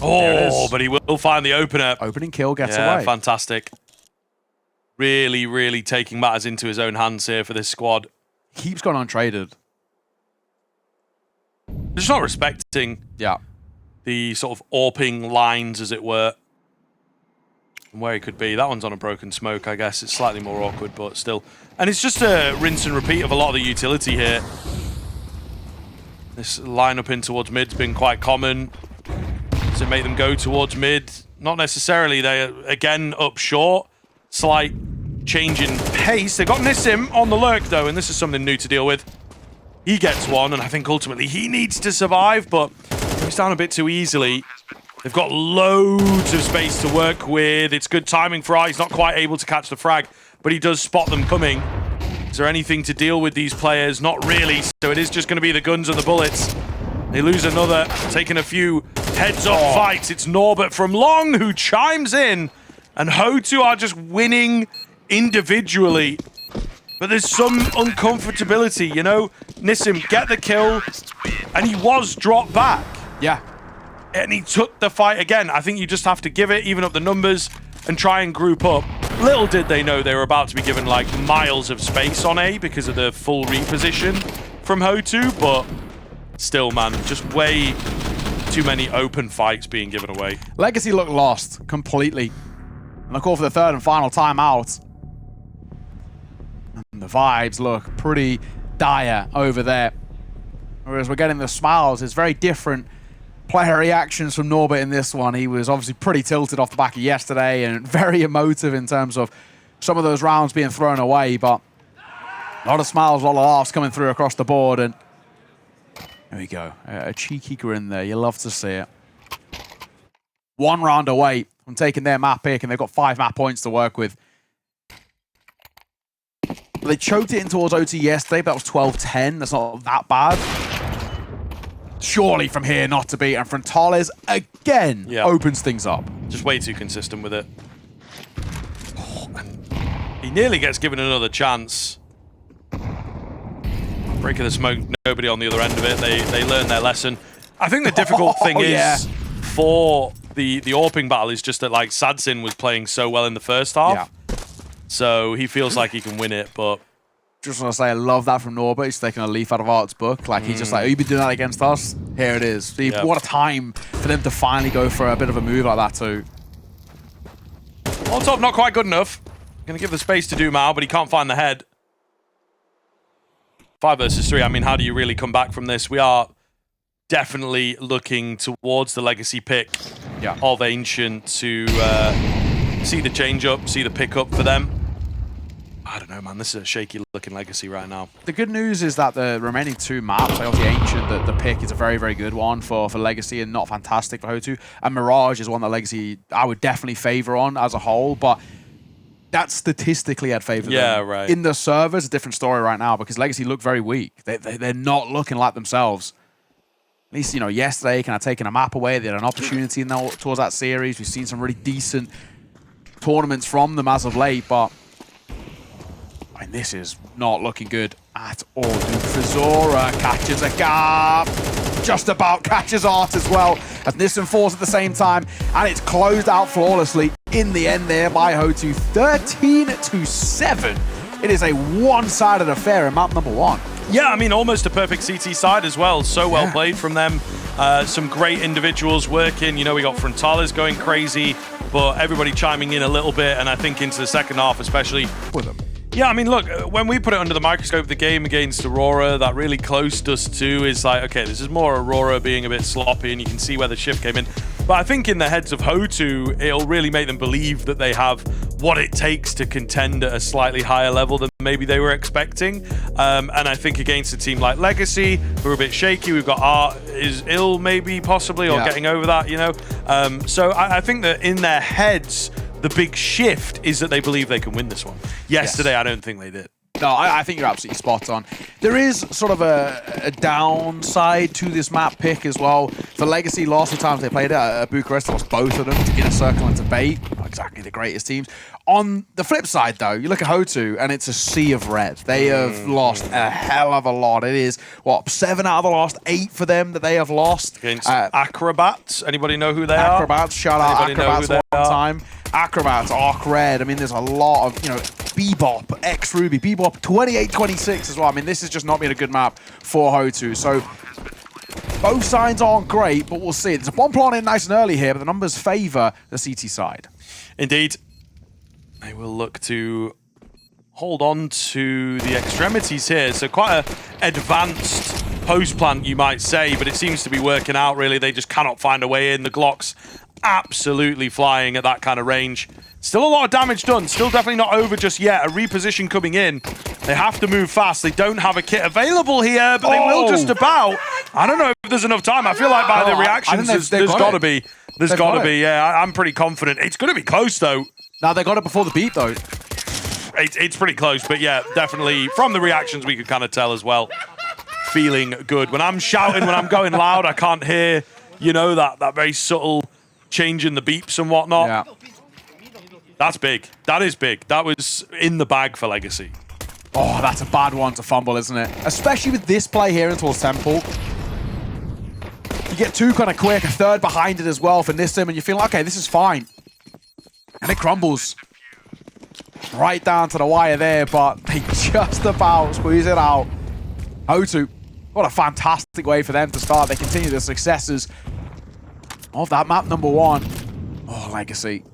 Oh, but he will find the opener. Opening kill gets Yeah, away. fantastic. Really, really taking matters into his own hands here for this squad. Keeps going untraded. Just not respecting the sort of AWPing lines, as it were, and where he could be. That one's on a broken smoke, I guess. It's slightly more awkward, but still. And it's just a rinse and repeat of a lot of the utility here. This lineup in towards mid's been quite common. Does it make them go towards mid? Not necessarily. They're, again, up short. Slight change in pace. They've got Nissim on the lurk, though, and this is something new to deal with. He gets one, and I think ultimately he needs to survive, but he's down a bit too easily. They've got loads of space to work with. It's good timing for R. He's not quite able to catch the frag, but he does spot them coming. Is there anything to deal with these players? Not really, so it is just going to be the guns and the bullets. They lose another, taking a few heads-up fights. It's Norbert from Long who chimes in, and HOTU are just winning individually. But there's some uncomfortability, you know? Nissim get the kill, and he was dropped back. Yeah. And he took the fight again. I think you just have to give it, even up the numbers, and try and group up. Little did they know they were about to be given, like, miles of space on A because of the full reposition from HOTU, but still, man, just way too many open fights being given away. Legacy look lost completely. And I call for the third and final timeout. And the vibes look pretty dire over there. Whereas we're getting the smiles, it's very different player reactions from Norbert in this one. He was obviously pretty tilted off the back of yesterday and very emotive in terms of some of those rounds being thrown away, but a lot of smiles, a lot of laughs coming through across the board, and there we go. A cheeky grin there. You love to see it. One round away from taking their map pick, and they've got 5 map points to work with. They choked it in towards OT yesterday, but that was 12-10. That's not that bad. Surely from here not to beat. And frontales again opens things up. Just way too consistent with it. Oh, he nearly gets given another chance. Break of the smoke, nobody on the other end of it. They learn their lesson. I think the difficult thing is for the AWPing battle is just that, like, Sadsin was playing so well in the first half. So he feels like he can win it, but just want to say I love that from Norbert. He's taking a leaf out of Art's book. Like, he's just like, oh, you've been doing that against us? Here it is. See, what a time for them to finally go for a bit of a move like that too. On top, not quite good enough. Gonna give the space to Dumao, but he can't find the head. 5 versus 3. I mean, how do you really come back from this? We are definitely looking towards the legacy pick of Ancient to see the change up, see the pick up for them. I don't know, man. This is a shaky-looking legacy right now. The good news is that the remaining 2 maps, like obviously Ancient, the pick is a very, very good one for Legacy and not fantastic for HOTU. And Mirage is one that Legacy I would definitely favor on as a whole, but that's statistically I'd favor them. Right. In the servers, a different story right now because Legacy look very weak. They're not looking like themselves. At least, you know, yesterday, kind of taking a map away. They had an opportunity towards that series. We've seen some really decent tournaments from them as of late, but I mean, this is not looking good at all. Frizora catches a gap. Just about catches Art as well. As Nissim falls at the same time. And it's closed out flawlessly in the end there by HOTU. 13-7. It is a one-sided affair in map number 1. Yeah, I mean, almost a perfect CT side as well. So well played from them. Some great individuals working. You know, we got Frontales going crazy, but everybody chiming in a little bit. And I think into the second half, especially with them. Yeah, I mean, look, when we put it under the microscope, the game against Aurora, that really close Dust2 is like, okay, this is more Aurora being a bit sloppy, and you can see where the shift came in. But I think in the heads of HOTU, it'll really make them believe that they have what it takes to contend at a slightly higher level than maybe they were expecting. And I think against a team like Legacy, who are a bit shaky, we've got Art is ill maybe, possibly, or getting over that, you know. So I think that in their heads, the big shift is that they believe they can win this one. Yesterday, I don't think they did. No, I think you're absolutely spot on. There is sort of a downside to this map pick as well. For Legacy, last of the times they played it at Bucharest, they lost both of them to Inner Circle and to Bait. Not exactly the greatest teams. On the flip side, though, you look at HOTU, and it's a sea of red. They have lost a hell of a lot. It is, what, 7 out of the last 8 for them that they have lost. Against Acrobats. Anybody know who they are? Acrobats, shout out Anybody Acrobats one time. Acrobats, Arc Red. I mean, there's a lot of, Bebop, X-Ruby, Bebop 28-26 as well. I mean, this has just not been a good map for HOTU. So both sides aren't great, but we'll see. There's a bomb plant in nice and early here, but the numbers favor the CT side. Indeed. They will look to hold on to the extremities here. So quite an advanced post plant, you might say, but it seems to be working out, really. They just cannot find a way in. The Glock's absolutely flying at that kind of range. Still a lot of damage done. Still definitely not over just yet. A reposition coming in. They have to move fast. They don't have a kit available here, but they will just about. I don't know if there's enough time. I feel like by the reactions, there's got to be. There's got to be, yeah. I'm pretty confident. It's going to be close, though. No, they got it before the beat, though. It's pretty close, but yeah, definitely from the reactions we could kind of tell as well. Feeling good. When I'm shouting, when I'm going loud, I can't hear, that very subtle change in the beeps and whatnot. Yeah. That's big. That is big. That was in the bag for Legacy. Oh, that's a bad one to fumble, isn't it? Especially with this play here in towards Temple. You get 2 kind of quick, a third behind it as well for Nissim, and you feel, okay, this is fine. And it crumbles. Right down to the wire there, but they just about squeeze it out. HOTU, what a fantastic way for them to start. They continue the successes of that map number 1. Oh, Legacy.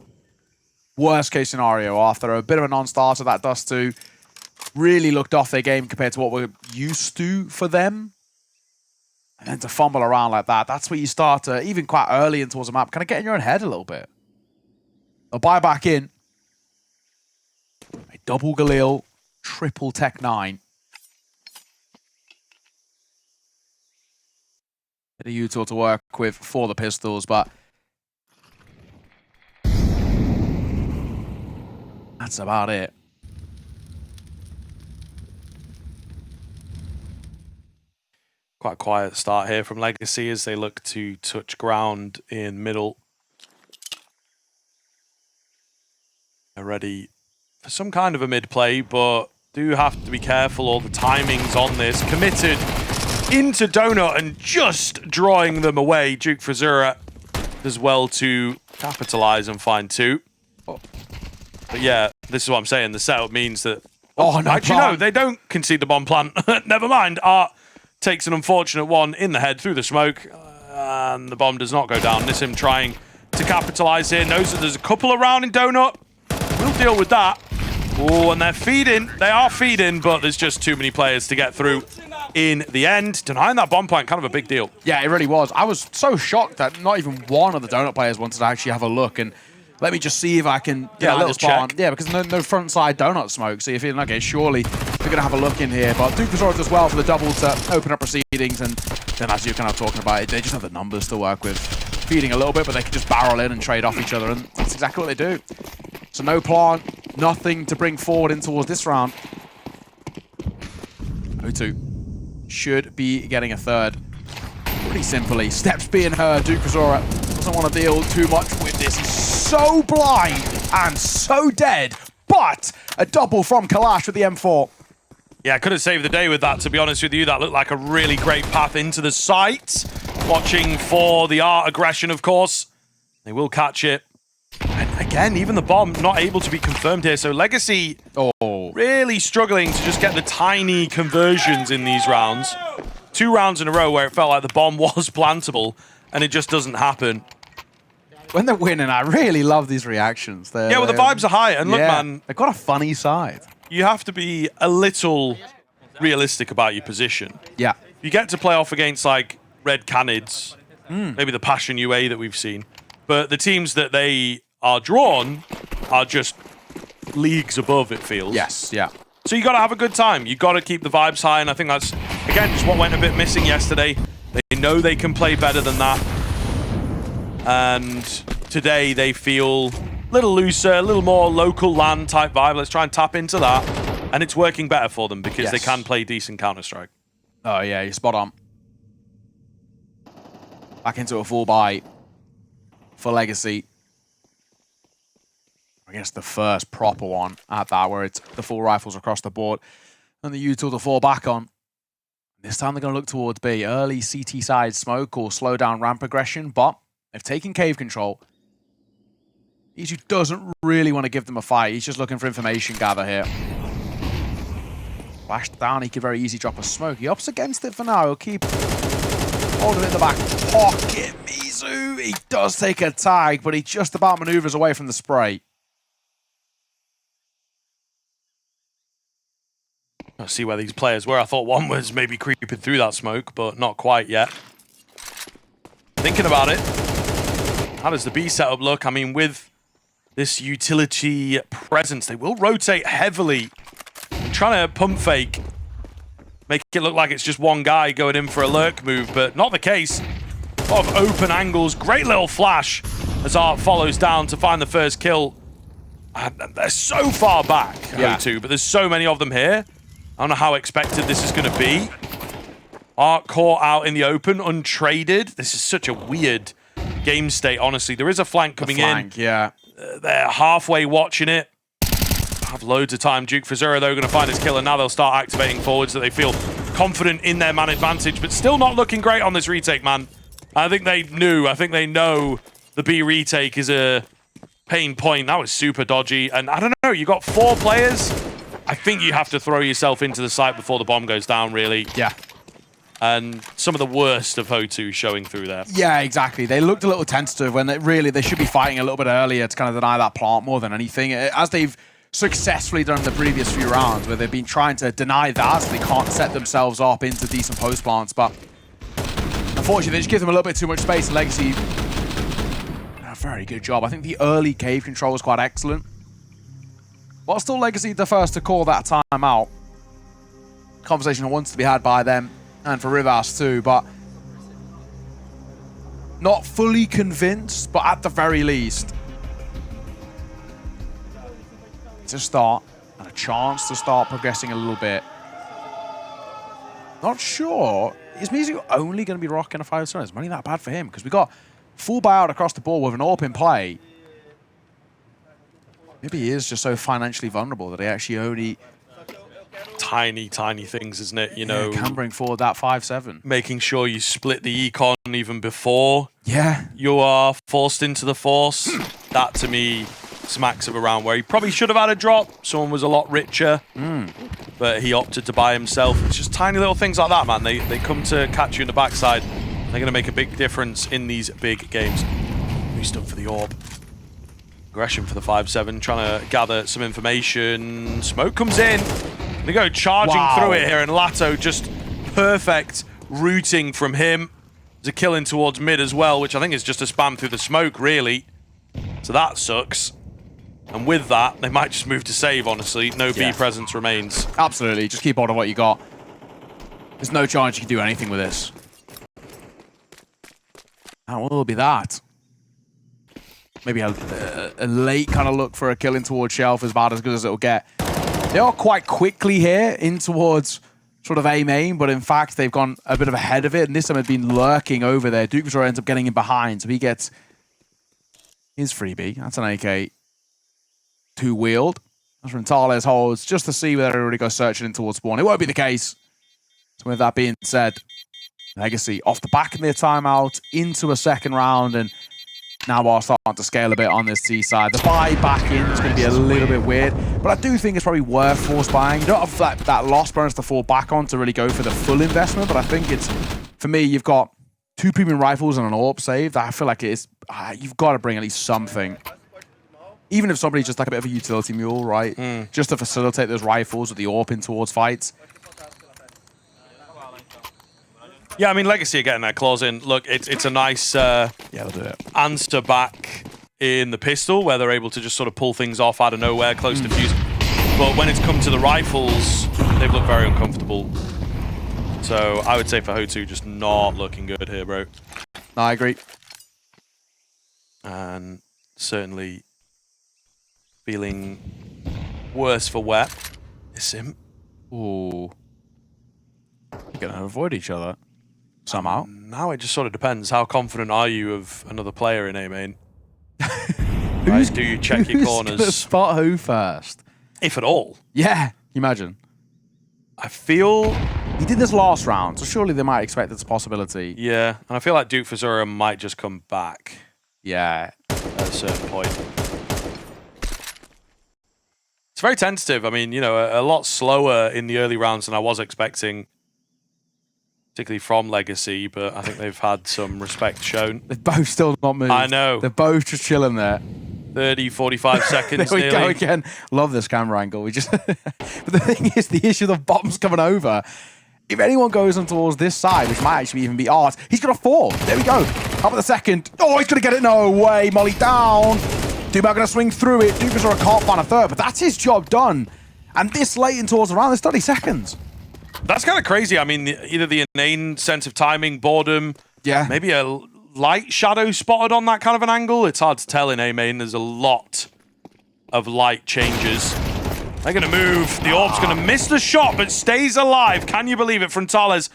Worst case scenario after a bit of a non-starter, that Dust2 really looked off their game compared to what we're used to for them. And then to fumble around like that, that's where you start to, even quite early in towards the map, kind of get in your own head a little bit. They'll buy back in. A double Galil, triple Tech 9. Bit of util to work with for the pistols, but that's about it. Quite a quiet start here from Legacy as they look to touch ground in middle. They're ready for some kind of a mid-play, but do have to be careful. All the timings on this. Committed into Donut and just drawing them away. Duke Frazura as well to capitalize and find 2. But yeah, this is what I'm saying. The setup means that... Oh, no, actually, no, they don't concede the bomb plant. Never mind. Art takes an unfortunate one in the head through the smoke, and the bomb does not go down. Nissim trying to capitalize here. Knows that there's a couple around in Donut. We'll deal with that. Oh, and they're feeding. They are feeding, but there's just too many players to get through in the end. Denying that bomb plant, kind of a big deal. Yeah, it really was. I was so shocked that not even one of the Donut players wanted to actually have a look and let me just see if I can get a little check. Yeah, because no front side Donut smoke. So you're feeling, okay, surely we're going to have a look in here. But Duke Frazura does well for the double to open up proceedings. And then as you're kind of talking about it, they just have the numbers to work with. Feeding a little bit, but they can just barrel in and trade off each other. And that's exactly what they do. So no plant, nothing to bring forward in towards this round. HOTU should be getting a third. Pretty simply. Steps being heard. Duke Frazura doesn't want to deal too much with this. He's so blind and so dead. But a double from Kalash with the M4. Yeah, could have saved the day with that, to be honest with you. That looked like a really great path into the site. Watching for the Art aggression, of course. They will catch it. And again, even the bomb not able to be confirmed here. So Legacy really struggling to just get the tiny conversions in these rounds. 2 rounds in a row where it felt like the bomb was plantable, and it just doesn't happen. When they're winning, I really love these reactions. Yeah, well, the vibes are high. And look, man, they've got a funny side. You have to be a little realistic about your position. Yeah. You get to play off against, like, Red Canids, maybe the Passion UA that we've seen. But the teams that they are drawn are just leagues above, it feels. Yes, yeah. So you got to have a good time. You got to keep the vibes high, and I think that's, again, just what went a bit missing yesterday. They know they can play better than that. And today they feel a little looser, a little more local land type vibe. Let's try and tap into that. And it's working better for them because they Yes. can play decent Counter-Strike. Oh, yeah, you're spot on. Back into a full buy for Legacy. I guess the first proper one at that, where it's the full rifles across the board and the U-tool to fall back on. This time they're going to look towards B. Early CT side smoke or slow down ramp progression, but they've taken cave control. Isu doesn't really want to give them a fight. He's just looking for information gather here. Flashed down, he could very easily drop a smoke. He opts against it for now. He'll keep holding it in the back pocket. Mizu, he does take a tag, but he just about maneuvers away from the spray. I'll see where these players were. I thought one was maybe creeping through that smoke, but not quite yet. Thinking about it, how does the B setup look? I mean, with this utility presence, they will rotate heavily. Trying to pump fake, make it look like it's just one guy going in for a lurk move, but not the case. A lot of open angles, great little flash as Art follows down to find the first kill. And they're so far back, HOTU, but there's so many of them here. I don't know how expected this is going to be. Art caught out in the open, untraded. This is such a weird game state, honestly. There is a flank coming in. Yeah. They're halfway watching it. Have loads of time. Duke Fazura, though, going to find his kill, and now they'll start activating forwards so they feel confident in their man advantage, but still not looking great on this retake, man. I think they know the B retake is a pain point. That was super dodgy, and I don't know, you got 4 players. I think you have to throw yourself into the site before the bomb goes down, really. Yeah. And some of the worst of HOTU showing through there. Yeah, exactly. They looked a little tentative when they should be fighting a little bit earlier to kind of deny that plant more than anything. As they've successfully done in the previous few rounds, where they've been trying to deny that so they can't set themselves up into decent post plants, but unfortunately they just give them a little bit too much space. Legacy, a very good job. I think the early cave control was quite excellent, but still Legacy the first to call that time out. Conversation wants to be had by them and for Rivas too, but not fully convinced, but at the very least to start and a chance to start progressing a little bit. Not sure. Is Mizu only going to be rocking a 5-star? Is money that bad for him? Because we got full buyout across the board with an AWP in play. Maybe he is just so financially vulnerable that he actually only Tiny things, isn't it? You know, can bring forward that 5-7. making sure you split the econ even before you are forced into the force. That to me smacks of a round where he probably should have had a drop. Someone was a lot richer, but he opted to buy himself. It's just tiny little things like that, man. They come to catch you in the backside. They're going to make a big difference in these big games. We stood for the orb. Aggression for the 5-7, trying to gather some information. Smoke comes in. They go charging through it here, and Lato just perfect routing from him. There's a kill in towards mid as well, which I think is just a spam through the smoke, really. So that sucks. And with that, they might just move to save, honestly. No B presence remains. Absolutely. Just keep hold of what you got. There's no chance you can do anything with this. That will be that. Maybe a late kind of look for a kill in towards Shelf, as bad as good as it'll get. They are quite quickly here in towards sort of A main, but in fact, they've gone a bit of ahead of it, and this time had been lurking over there. Duke Vizor ends up getting in behind, so he gets his freebie. That's an AK 2-wheeled. As Frontales holds, just to see whether everybody goes searching in towards spawn. It won't be the case. So with that being said, Legacy off the back of their timeout into a second round, and now we're starting to scale a bit on this T side. The buy back in is going to be a little bit weird, but I do think it's probably worth force buying. You don't have that loss bonus to fall back on to really go for the full investment, but I think it's, for me, you've got 2 premium rifles and an AWP save. That I feel like it's, you've got to bring at least something. Even if somebody's just like a bit of a utility mule, right? Just to facilitate those rifles with the AWP in towards fights. Yeah, I mean, Legacy are getting their claws in. Look, it's a nice Yeah, they'll do it. answer back in the pistol, where they're able to just sort of pull things off out of nowhere, close to fuse. But when it's come to the rifles, they've looked very uncomfortable. So I would say for HOTU, just not looking good here, bro. No, I agree. And certainly feeling worse for Wet. miss him. Ooh. You're going to avoid each other somehow. Now it just sort of depends. How confident are you of another player in A main? Who's, do you check your corners? Who's gonna spot who first? If at all. Yeah, imagine. I feel... He did this last round, so surely they might expect it's a possibility. Yeah, and I feel like Duke Fazura might just come back Yeah. at a certain point. It's very tentative. I mean, you know, a lot slower in the early rounds than I was expecting, particularly from Legacy, but I think they've had some respect shown. They've both still not moved. I know. They're both just chilling there. 30, 45 seconds There we nearly. go again. Love this camera angle. We just... But the thing is, the issue of bombs coming over, if anyone goes on towards this side, which might actually even be Art, he's going to fall. There we go. How about the second? Oh, he's going to get it. No way. Molly down. Dubai going to swing through it. Dufazora can't find a third, but that's his job done. And this late in towards the round, there's 30 seconds. That's kind of crazy. I mean, either the inane sense of timing, boredom, Yeah. maybe a light shadow spotted on that kind of an angle. It's hard to tell in A main. There's a lot of light changes. They're going to move. The Orb's going to miss the shot, but stays alive. Can you believe it? Frontales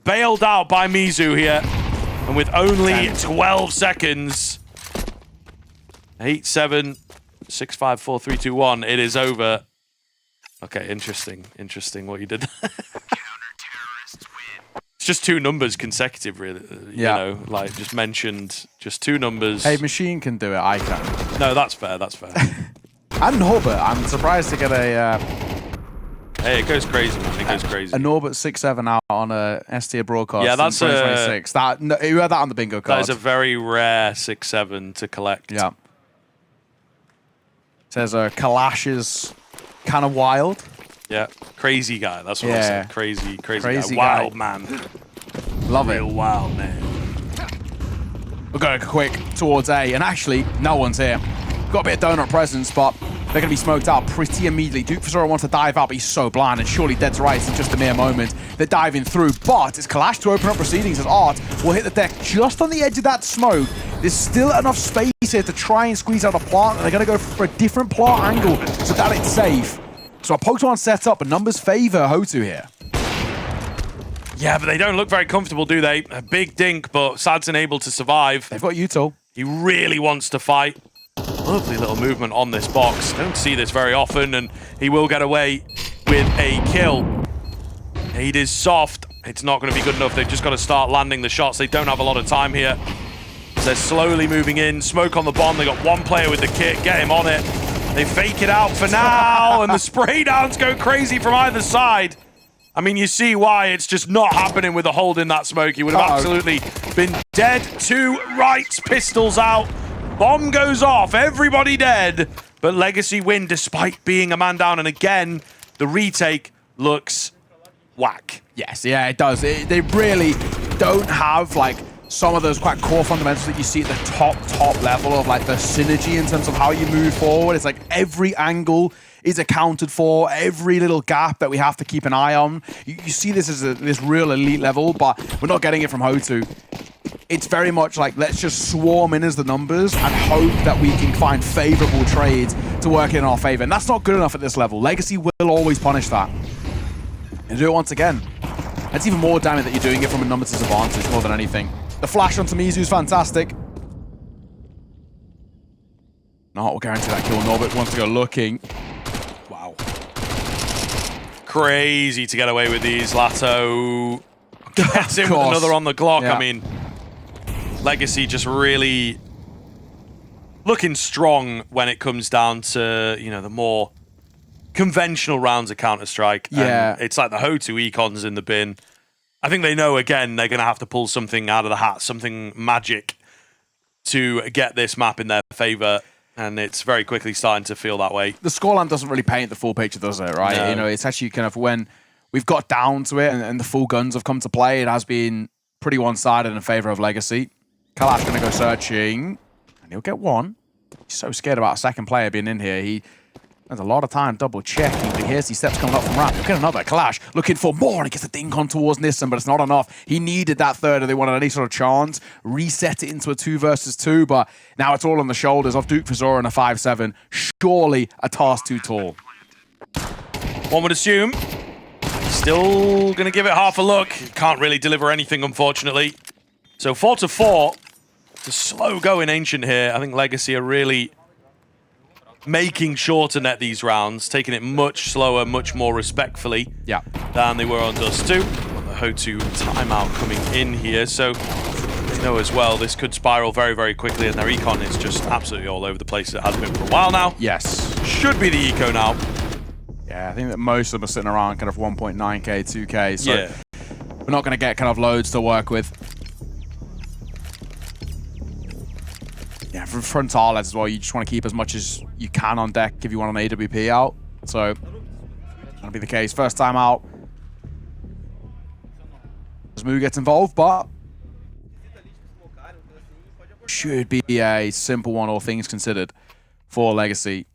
bailed out by Mizu here. And with only 12 seconds, 8, 7, 6, 5, 4, 3, 2, 1, it is over. Okay, interesting. Interesting what you did. It's just two numbers consecutive, really. You know, like just mentioned, just two numbers. Hey, Machine can do it. I can. No, that's fair. That's fair. And Norbert, I'm surprised to get a... Hey, it goes crazy, man. It goes crazy. A Norbert 6-7 out on a S-tier broadcast. Yeah, that's in 2026. You had that on the bingo card. That is a very rare 6-7 to collect. Yeah. Says Kalash is kind of wild. Yeah, crazy guy. That's what I said. Crazy guy. Wild man. Love Real it. wild man. We're going quick towards A, and actually, no one's here. Got a bit of donut presence, but they're going to be smoked out pretty immediately. Duke Fazura wants to dive out, but he's so blind, and surely dead to rights in just a mere moment. They're diving through, but it's Kalash to open up proceedings as Art will hit the deck just on the edge of that smoke. There's still enough space here to try and squeeze out a plant, and they're going to go for a different plant angle so that it's safe. So a Pokemon set up, but numbers favor HOTU here. Yeah, but they don't look very comfortable, do they? A big dink, but Sadson able to survive. They've got Yuto. He really wants to fight. Lovely little movement on this box. Don't see this very often, and he will get away with a kill. Aid is soft. It's not going to be good enough. They've just got to start landing the shots. They don't have a lot of time here. They're slowly moving in. Smoke on the bomb. They got one player with the kit. Get him on it. They fake it out for now, and the spray downs go crazy from either side. I mean, you see why it's just not happening with a hold in that smoke. He would have absolutely been dead. Two rights, pistols out. Bomb goes off. Everybody dead. But Legacy win despite being a man down. And again, the retake looks whack. Yes, yeah, it does. They really don't have, like, some of those quite core fundamentals that you see at the top level of, like, the synergy in terms of how you move forward. It's like every angle is accounted for, every little gap that we have to keep an eye on. You see this as this real elite level, but we're not getting it from HOTU. It's very much like, let's just swarm in as the numbers and hope that we can find favorable trades to work in our favor. And that's not good enough at this level. Legacy will always punish that. And do it once again. It's even more damning that you're doing it from a numbers disadvantage more than anything. The flash onto Mizu is fantastic. No, we'll guarantee that kill. Norbert wants to go looking. Wow. Crazy to get away with these. Lato gets in with another on the Glock. Yeah. I mean, Legacy just really looking strong when it comes down to, you know, the more conventional rounds of Counter-Strike. Yeah. And it's like the HOTU econs in the bin. I think they know, again, they're going to have to pull something out of the hat, something magic to get this map in their favor. And it's very quickly starting to feel that way. The scoreline doesn't really paint the full picture, does it, right? No. You know, it's actually kind of when we've got down to it and the full guns have come to play, it has been pretty one-sided in favor of Legacy. Kalash going to go searching, and he'll get one. He's so scared about a second player being in here. He spends a lot of time double-checking, but he hears these steps coming up from ramp. He'll get another. Kalash looking for more, and he gets a dink on towards Nissan, but it's not enough. He needed that third, and they wanted any sort of chance. Reset it into a 2 versus 2, but now it's all on the shoulders of Duke Fazura and a 5-7. Surely a task too tall. one would assume. Still going to give it half a look. Can't really deliver anything, unfortunately. So 4-4. It's a slow going Ancient here. I think Legacy are really making sure to net these rounds, taking it much slower, much more respectfully than they were on Dust2. The HOTU timeout coming in here. So you know as well, this could spiral very, very quickly, and their econ is just absolutely all over the place. It has been for a while now. Yes. Should be the eco now. Yeah, I think that most of them are sitting around kind of 1.9k, 2k, so Yeah. we're not going to get kind of loads to work with. Yeah, for frontales as well, you just want to keep as much as you can on deck if you want an AWP out. So that'll be the case. First time out, Smoo gets involved, but should be a simple one, all things considered, for Legacy.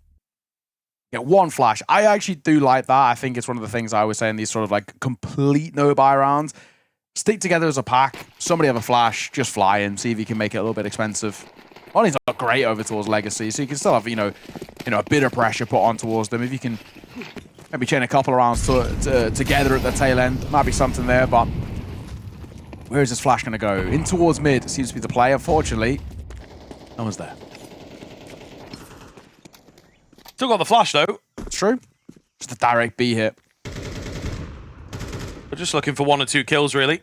Yeah, one flash. I actually do like that. I think it's one of the things I always say in these sort of like complete no-buy rounds. Stick together as a pack. Somebody have a flash, just fly in, see if you can make it a little bit expensive. Only's not great over towards Legacy, so you can still have, you know, a bit of pressure put on towards them. If you can maybe chain a couple of rounds together at the tail end, might be something there, but where is this flash going to go? In towards mid seems to be the play. Unfortunately, no one's there. Still got the flash, though. It's true. Just a direct B hit. We're just looking for 1 or 2 kills, really.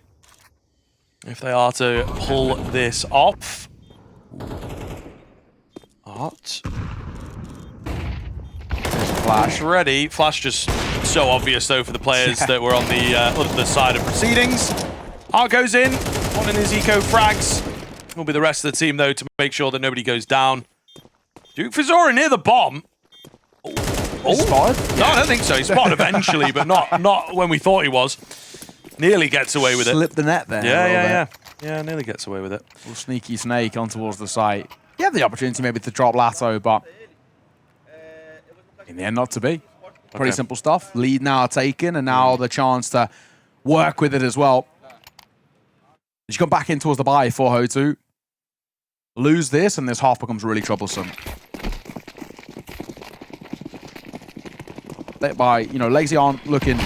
If they are to pull this off. What? Flash ready. Flash just so obvious, though, for the players that were on the other side of proceedings. Art goes in. One in his eco frags. Will be the rest of the team, though, to make sure that nobody goes down. Duke Fizora near the bomb. Spotted? No, I don't think so. He spotted eventually, but not when we thought he was. Nearly gets away with it. Slipped the net there. Yeah, nearly gets away with it. A little sneaky snake on towards the site. You have the opportunity maybe to drop Lato, but in the end, not to be. Pretty simple stuff. Lead now taken, and now the chance to work with it as well. You come back in towards the buy for HOTU. Lose this, and this half becomes really troublesome. By, you know, Legacy aren't looking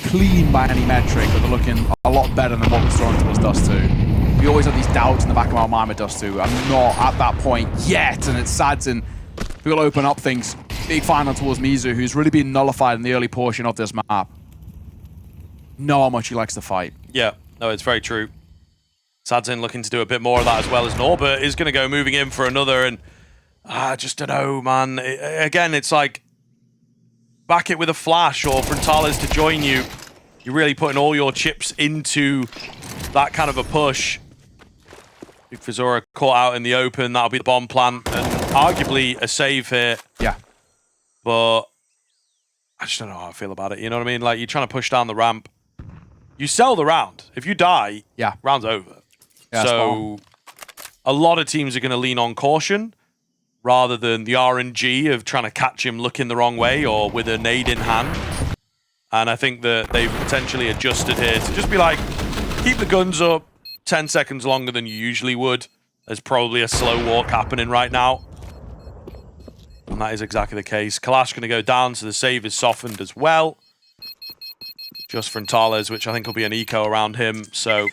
clean by any metric, but they're looking a lot better than what was thrown towards Dust2. We always have these doubts in the back of our mind with Dust2. I'm not at that point yet, and it's sad, and we'll open up things. Big final towards Mizu, who's really been nullified in the early portion of this map. Know how much he likes to fight. Yeah, no, it's very true. Sadzin looking to do a bit more of that as well as Norbert is going to go moving in for another, and I just don't know, man. Again, it's like back it with a flash or frontales to join you. You're really putting all your chips into that kind of a push. Big Fizora caught out in the open. That'll be the bomb plant and arguably a save here. Yeah. But I just don't know how I feel about it. You know what I mean? Like, you're trying to push down the ramp. You sell the round. If you die, round's over. Yeah, so a lot of teams are going to lean on caution rather than the RNG of trying to catch him looking the wrong way or with a nade in hand. And I think that they've potentially adjusted here to just be like, keep the guns up 10 seconds longer than you usually would. There's probably a slow walk happening right now. And that is exactly the case. Kalash going to go down, so the save is softened as well. Just frontales, which I think will be an eco around him, so...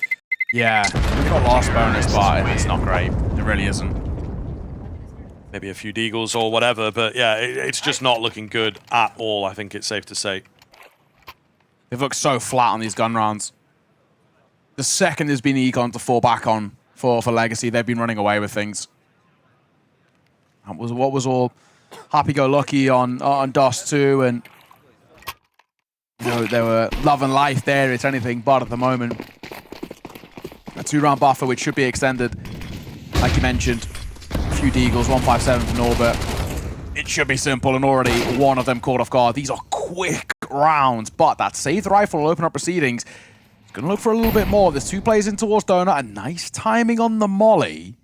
Yeah, we've got lost bonus, but it's not great. It really isn't. Maybe a few deagles or whatever, but yeah, it's just not looking good at all, I think it's safe to say. They've looked so flat on these gun rounds. The second there's been econ to fall back on for Legacy, they've been running away with things. That was what was all happy-go-lucky on Dust2, and you know, there were love and life there, it's anything but at the moment. A 2-round buffer, which should be extended, like you mentioned. A few deagles, 157 for Norbert. It should be simple, and already one of them caught off guard. These are quick rounds, but that saved rifle will open up proceedings. It's going to look for a little bit more. There's 2 players in towards Donut, and nice timing on the molly.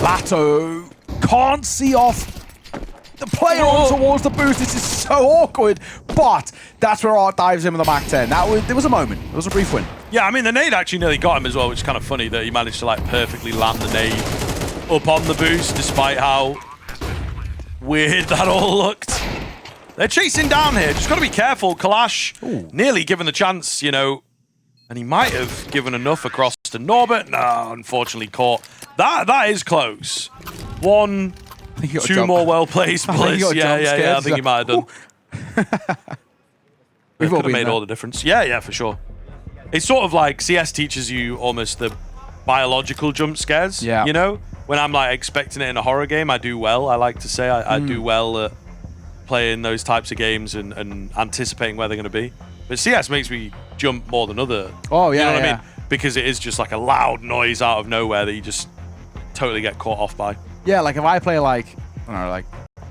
Lato can't see off the player on towards the boost. This is so awkward, but that's where Art dives in with the MAC-10. There was a moment. It was a brief win. Yeah, I mean, the nade actually nearly got him as well, which is kind of funny that he managed to like perfectly land the nade up on the boost, despite how weird that all looked. They're chasing down here. Just got to be careful. Kalash nearly given the chance, you know, and he might have given enough across to Norbert. No, unfortunately caught. That is close. One, two more well-placed bullets. Yeah. I think he might have done. It could have made all the difference. Yeah, for sure. It's sort of like CS teaches you almost the biological jump scares. Yeah. You know, when I'm like expecting it in a horror game, I do well. I like to say I do well at playing those types of games and anticipating where they're going to be. But CS makes me jump more than other. Oh yeah, you know what I mean? Because it is just like a loud noise out of nowhere that you just totally get caught off by. Yeah, like if I play like I don't know, like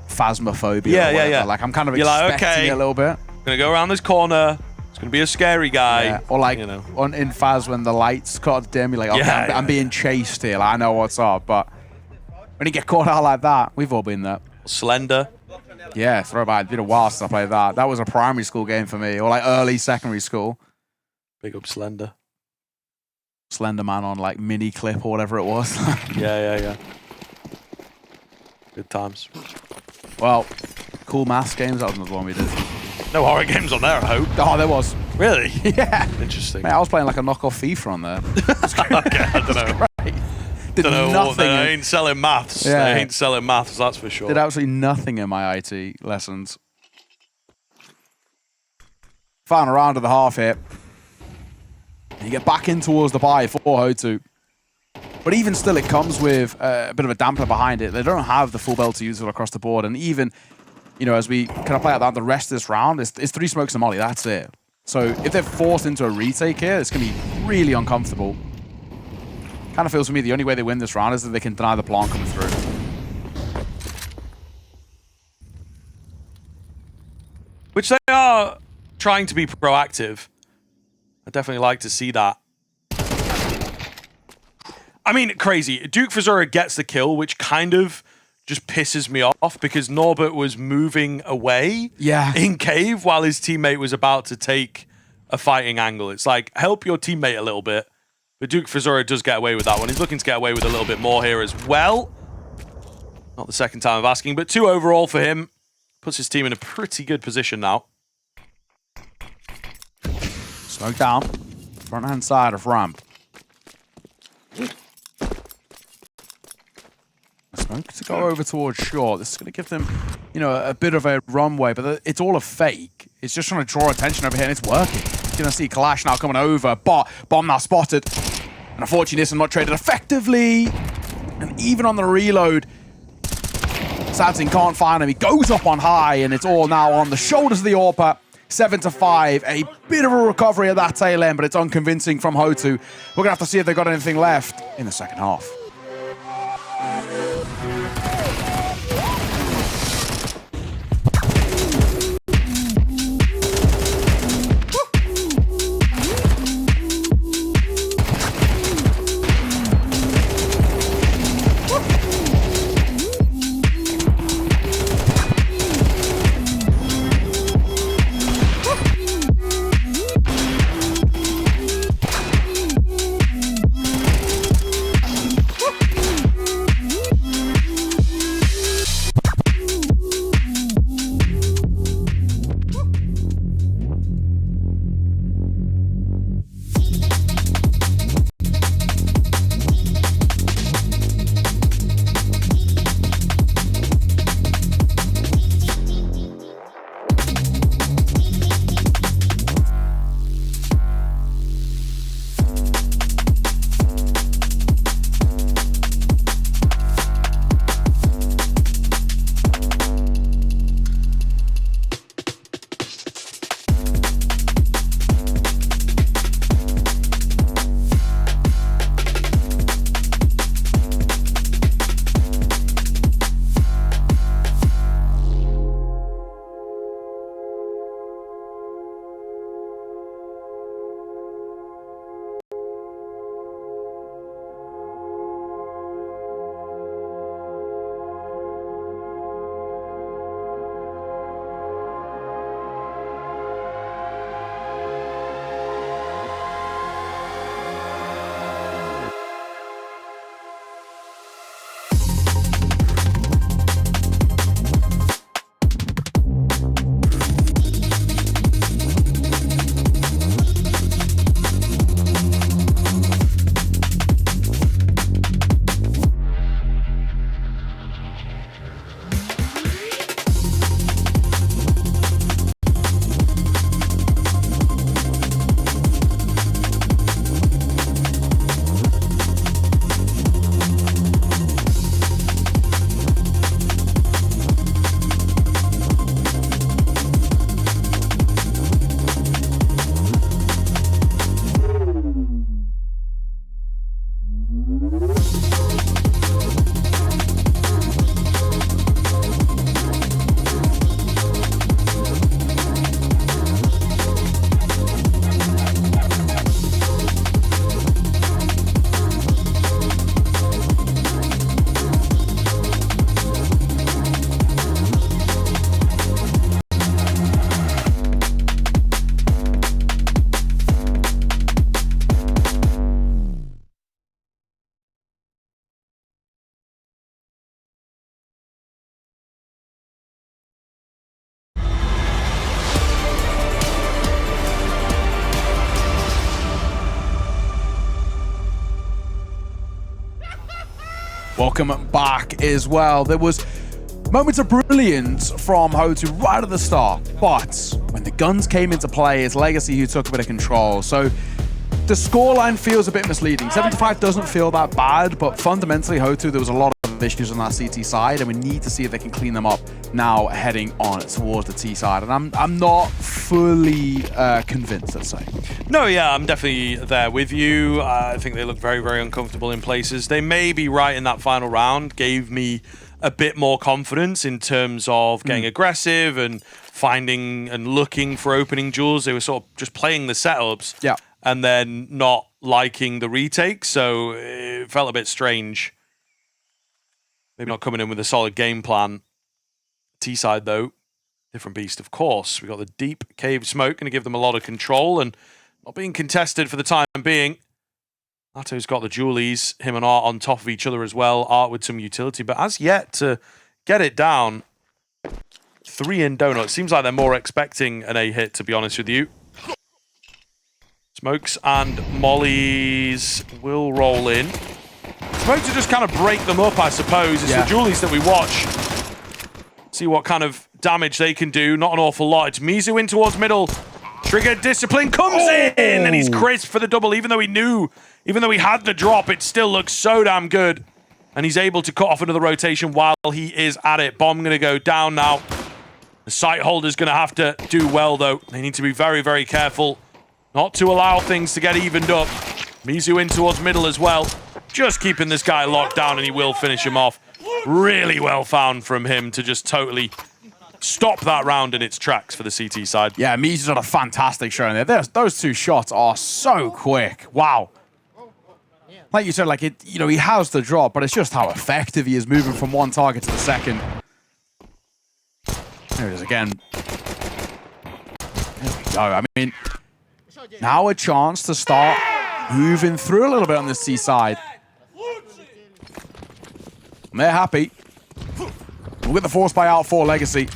Phasmophobia. Yeah. Like I'm kind of You're expecting like, okay, it a little bit. I'm gonna go around this corner. It's gonna be a scary guy. Yeah. Or like you know. in Phas when the lights got dim, you're like, okay, I'm being chased here. Like, I know what's up, but when you get caught out like that, we've all been there. Slender. Yeah, throwback. It's been a while since I played that. That was a primary school game for me, or like early secondary school. Big up Slender. Slender Man on like mini clip or whatever it was. Yeah. Good times. Well, cool maths games. That was another one we did. No horror games on there, I hope. Oh, there was. Really? Yeah. Interesting. Mate, I was playing like a knockoff FIFA on there. Okay, I don't know. Did nothing. They ain't selling maths. Yeah. They ain't selling maths, that's for sure. Did absolutely nothing in my IT lessons. Final round of the half here. You get back in towards the buy for HOTU. But even still, it comes with a bit of a dampener behind it. They don't have the full belt to use it across the board. And even, you know, as we kind of play out the rest of this round, it's 3 smokes and molly. That's it. So if they're forced into a retake here, it's going to be really uncomfortable. Kind of feels to me the only way they win this round is that they can deny the plant coming through. Which they are trying to be proactive. I definitely like to see that. I mean, crazy. Duke Fazura gets the kill, which kind of just pisses me off because Norbert was moving away in cave while his teammate was about to take a fighting angle. It's like, help your teammate a little bit. But Duke Fazura does get away with that one. He's looking to get away with a little bit more here as well. Not the second time of asking, but 2 overall for him. Puts his team in a pretty good position now. Smoke down. Front hand side of ramp. Smoke to go over towards short. This is going to give them, you know, a bit of a runway, but it's all a fake. It's just trying to draw attention over here, and it's working. You're going to see Kalash now coming over, but bomb now spotted. And unfortunately, this is not traded effectively. And even on the reload, Sadzin can't find him. He goes up on high, and it's all now on the shoulders of the AWPer. 7-5. A bit of a recovery at that tail end, but it's unconvincing from HOTU. We're going to have to see if they've got anything left in the second half. Welcome back as well. There was moments of brilliance from HOTU right at the start, but when the guns came into play, it's Legacy who took a bit of control. So the scoreline feels a bit misleading. 75 doesn't feel that bad, but fundamentally HOTU, there was a lot of issues on that CT side, and we need to see if they can clean them up now heading on towards the T side. And I'm not fully convinced, let's say. No, yeah, I'm definitely there with you. I think they look very, very uncomfortable in places. They may be right in that final round, gave me a bit more confidence in terms of getting aggressive and finding and looking for opening duels. They were sort of just playing the setups and then not liking the retake, so it felt a bit strange. Maybe not coming in with a solid game plan. T-side, though, different beast, of course. We got the deep cave smoke, going to give them a lot of control and not being contested for the time being. Ato's got the Julies, him and Art on top of each other as well. Art with some utility, but as yet to get it down. 3 in Donut. Seems like they're more expecting an A hit, to be honest with you. Smokes and Mollies will roll in. Smoke to just kind of break them up, I suppose. It's the Julies that we watch. See what kind of damage they can do. Not an awful lot. It's Mizu in towards middle. Trigger discipline comes in, and he's crisp for the double. Even though he had the drop, it still looks so damn good. And he's able to cut off another rotation while he is at it. Bomb going to go down now. The sight holder's going to have to do well, though. They need to be very, very careful not to allow things to get evened up. Mizu in towards middle as well. Just keeping this guy locked down, and he will finish him off. Really well found from him to just totally stop that round in its tracks for the CT side. Yeah, Mizu's had a fantastic showing there. Those 2 shots are so quick. Wow. Like you said, like he has the drop, but it's just how effective he is moving from one target to the second. There it is again. There we go. I mean, now a chance to start moving through a little bit on this C side. And they're happy. We'll get the force buy out for Legacy.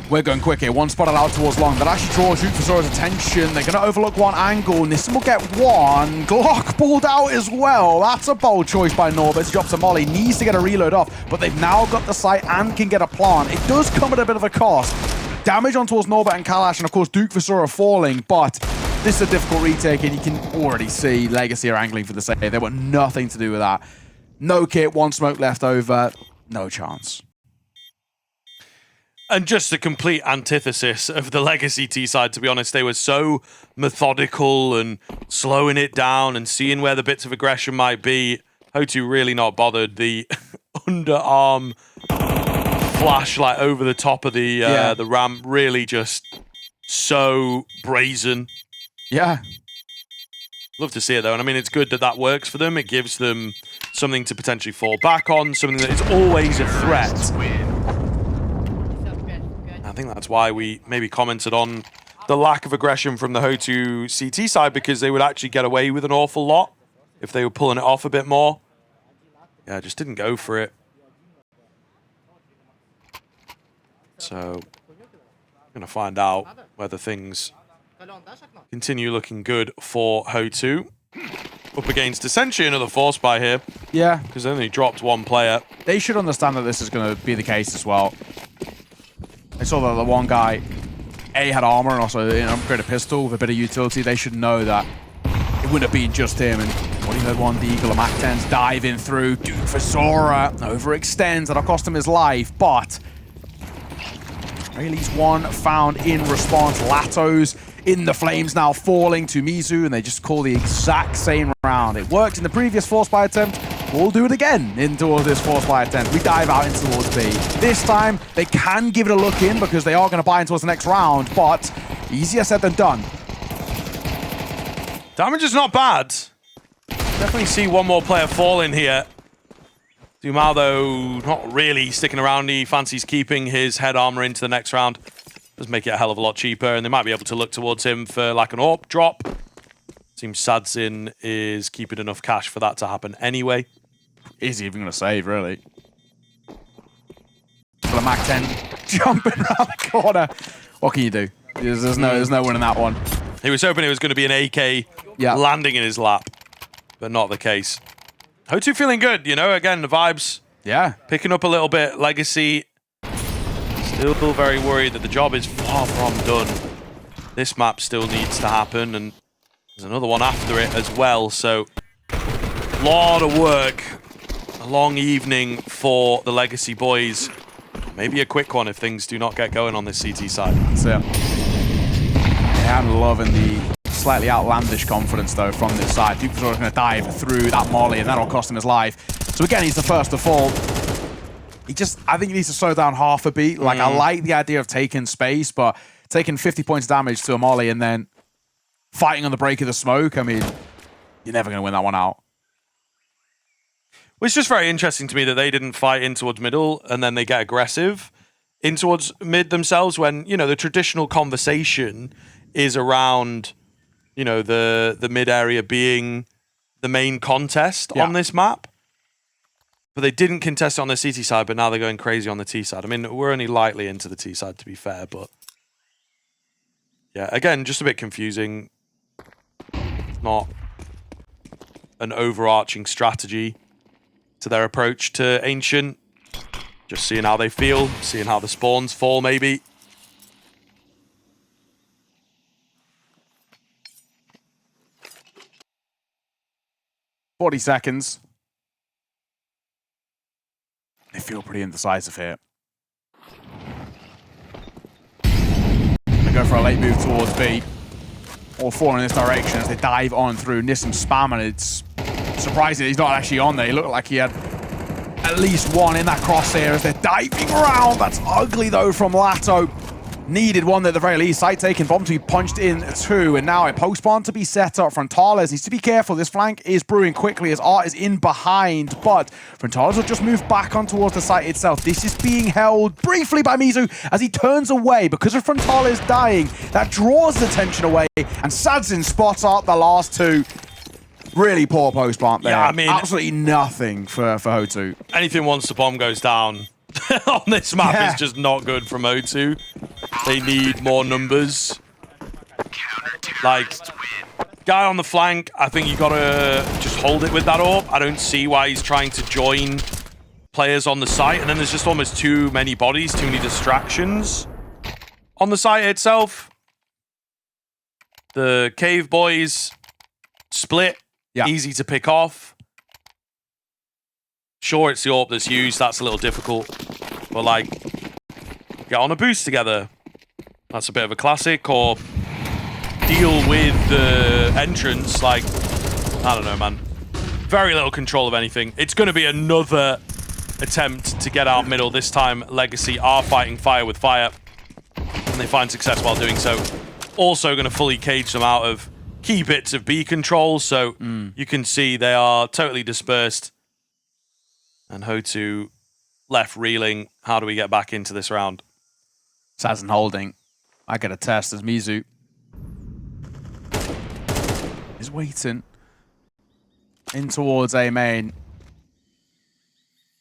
We're going quick here. One spotted out towards long. That actually draws HOTU's attention. They're going to overlook one angle. Nissan will get one. Glock pulled out as well. That's a bold choice by Norbert. Drops a molly. Needs to get a reload off, but they've now got the sight and can get a plant. It does come at a bit of a cost. Damage on towards Norbert and Kalash, and of course Duke Visura falling, but this is a difficult retake, and you can already see Legacy are angling for the save. They want nothing to do with that. No kit, 1 smoke left over. No chance. And just the complete antithesis of the Legacy T side, to be honest. They were so methodical and slowing it down and seeing where the bits of aggression might be. HOTU really not bothered. The underarm flashlight over the top of the ramp, really just so brazen. Yeah. Love to see it, though. And I mean, it's good that that works for them. It gives them something to potentially fall back on, something that is always a threat. I think that's why we maybe commented on the lack of aggression from the HOTU CT side, because they would actually get away with an awful lot if they were pulling it off a bit more. Yeah, just didn't go for it. So, I'm going to find out whether things continue looking good for HOTU. Up against essentially another force buy here. Yeah. Because they only dropped 1 player. They should understand that this is going to be the case as well. I saw that the one guy, had armor and also an upgraded pistol with a bit of utility. They should know that it wouldn't have been just him. And what he heard one, the Eagle, a Mac 10's diving through. Duke Visura overextends. That'll cost him his life, but Rayleigh's one found in response. Lato's in the flames now, falling to Mizu, and they just call the exact same round. It worked in the previous force buy attempt. We'll do it again in towards this force buy attempt. We dive out into towards B. This time, they can give it a look in because they are going to buy in towards the next round, but easier said than done. Damage is not bad. Definitely see one more player fall in here. Dumal, though, not really sticking around. He fancies keeping his head armor into the next round. Does make it a hell of a lot cheaper, and they might be able to look towards him for like an AWP drop. Seems Sadzin is keeping enough cash for that to happen anyway. Is he even going to save, really? For the Mac 10 jumping around the corner. What can you do? There's no winning that one. He was hoping it was going to be an AK landing in his lap, but not the case. HOTU feeling good, you know, again, the vibes Yeah. picking up a little bit. Legacy still very worried that the job is far from done. This map still needs to happen, and there's another one after it as well, so a lot of work. A long evening for the Legacy boys. Maybe a quick one if things do not get going on this CT side. So, yeah, I'm loving the slightly outlandish confidence, though, from this side. Duke's going to dive through that molly, and that'll cost him his life. So again, he's the first to fall. I think he needs to slow down half a beat. Like, I like the idea of taking space, but taking 50 points of damage to a molly and then fighting on the break of the smoke, I mean, you're never going to win that one out. Well, it's just very interesting to me that they didn't fight in towards middle and then they get aggressive in towards mid themselves when, you know, the traditional conversation is around, you know, the mid area being the main contest on this map. But they didn't contest it on the CT side, but now they're going crazy on the T side. I mean, we're only lightly into the T side, to be fair, but yeah, again, just a bit confusing. Not an overarching strategy to their approach to Ancient. Just seeing how they feel, seeing how the spawns fall, maybe. $40. They feel pretty indecisive here. They go for a late move towards B. All four in this direction as they dive on through. Nissim spam, and it's surprising he's not actually on there. He looked like he had at least one in that crosshair as they're diving around. That's ugly, though, from Lato. Needed one at the very least. Site taken, bomb to be punched in two, and now a post-spawn to be set up. Frontales needs to be careful. This flank is brewing quickly as Art is in behind, but Frontales will just move back on towards the site itself. This is being held briefly by Mizu as he turns away because of Frontales dying. That draws the attention away, and Sadzin spots out the last two. Really poor post-plant there. Yeah, I mean, absolutely nothing for HOTU. Anything once the bomb goes down on this map is just not good from HOTU. They need more numbers. Like, guy on the flank, I think you gotta just hold it with that AWP. I don't see why he's trying to join players on the site, and then there's just almost too many bodies, too many distractions on the site itself. The cave boys split, easy to pick off. Sure, it's the AWP that's used, that's a little difficult, but like, get on a boost together. That's a bit of a classic, or deal with the entrance. Like, I don't know, man. Very little control of anything. It's going to be another attempt to get out middle. This time, Legacy are fighting fire with fire, and they find success while doing so. Also going to fully cage them out of key bits of B control, so you can see they are totally dispersed. And HOTU left reeling. How do we get back into this round? Sazin holding. I get a test as Mizu is waiting in towards A main.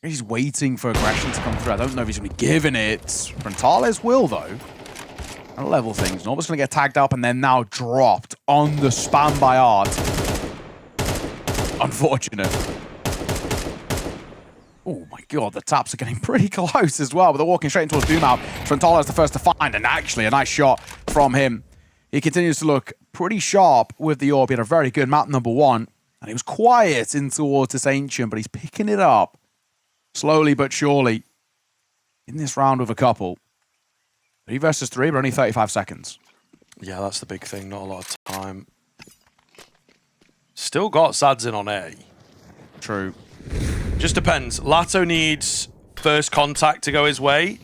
He's waiting for aggression to come through. I don't know if he's going to be giving it. Frontales will, though. And level things. Norba's going to get tagged up and then now dropped on the spam by Art. Unfortunate. Oh my god, the taps are getting pretty close as well, but they're walking straight towards Doom out. Frontales the first to find, and actually a nice shot from him. He continues to look pretty sharp with the AWP. He had a very good map number one, and he was quiet in towards this Ancient, but he's picking it up slowly but surely in this round with a couple. 3 versus 3, but only 35 seconds. Yeah, that's the big thing, not a lot of time. Still got Sadzin on A. True. Just depends. Lato needs first contact to go his way,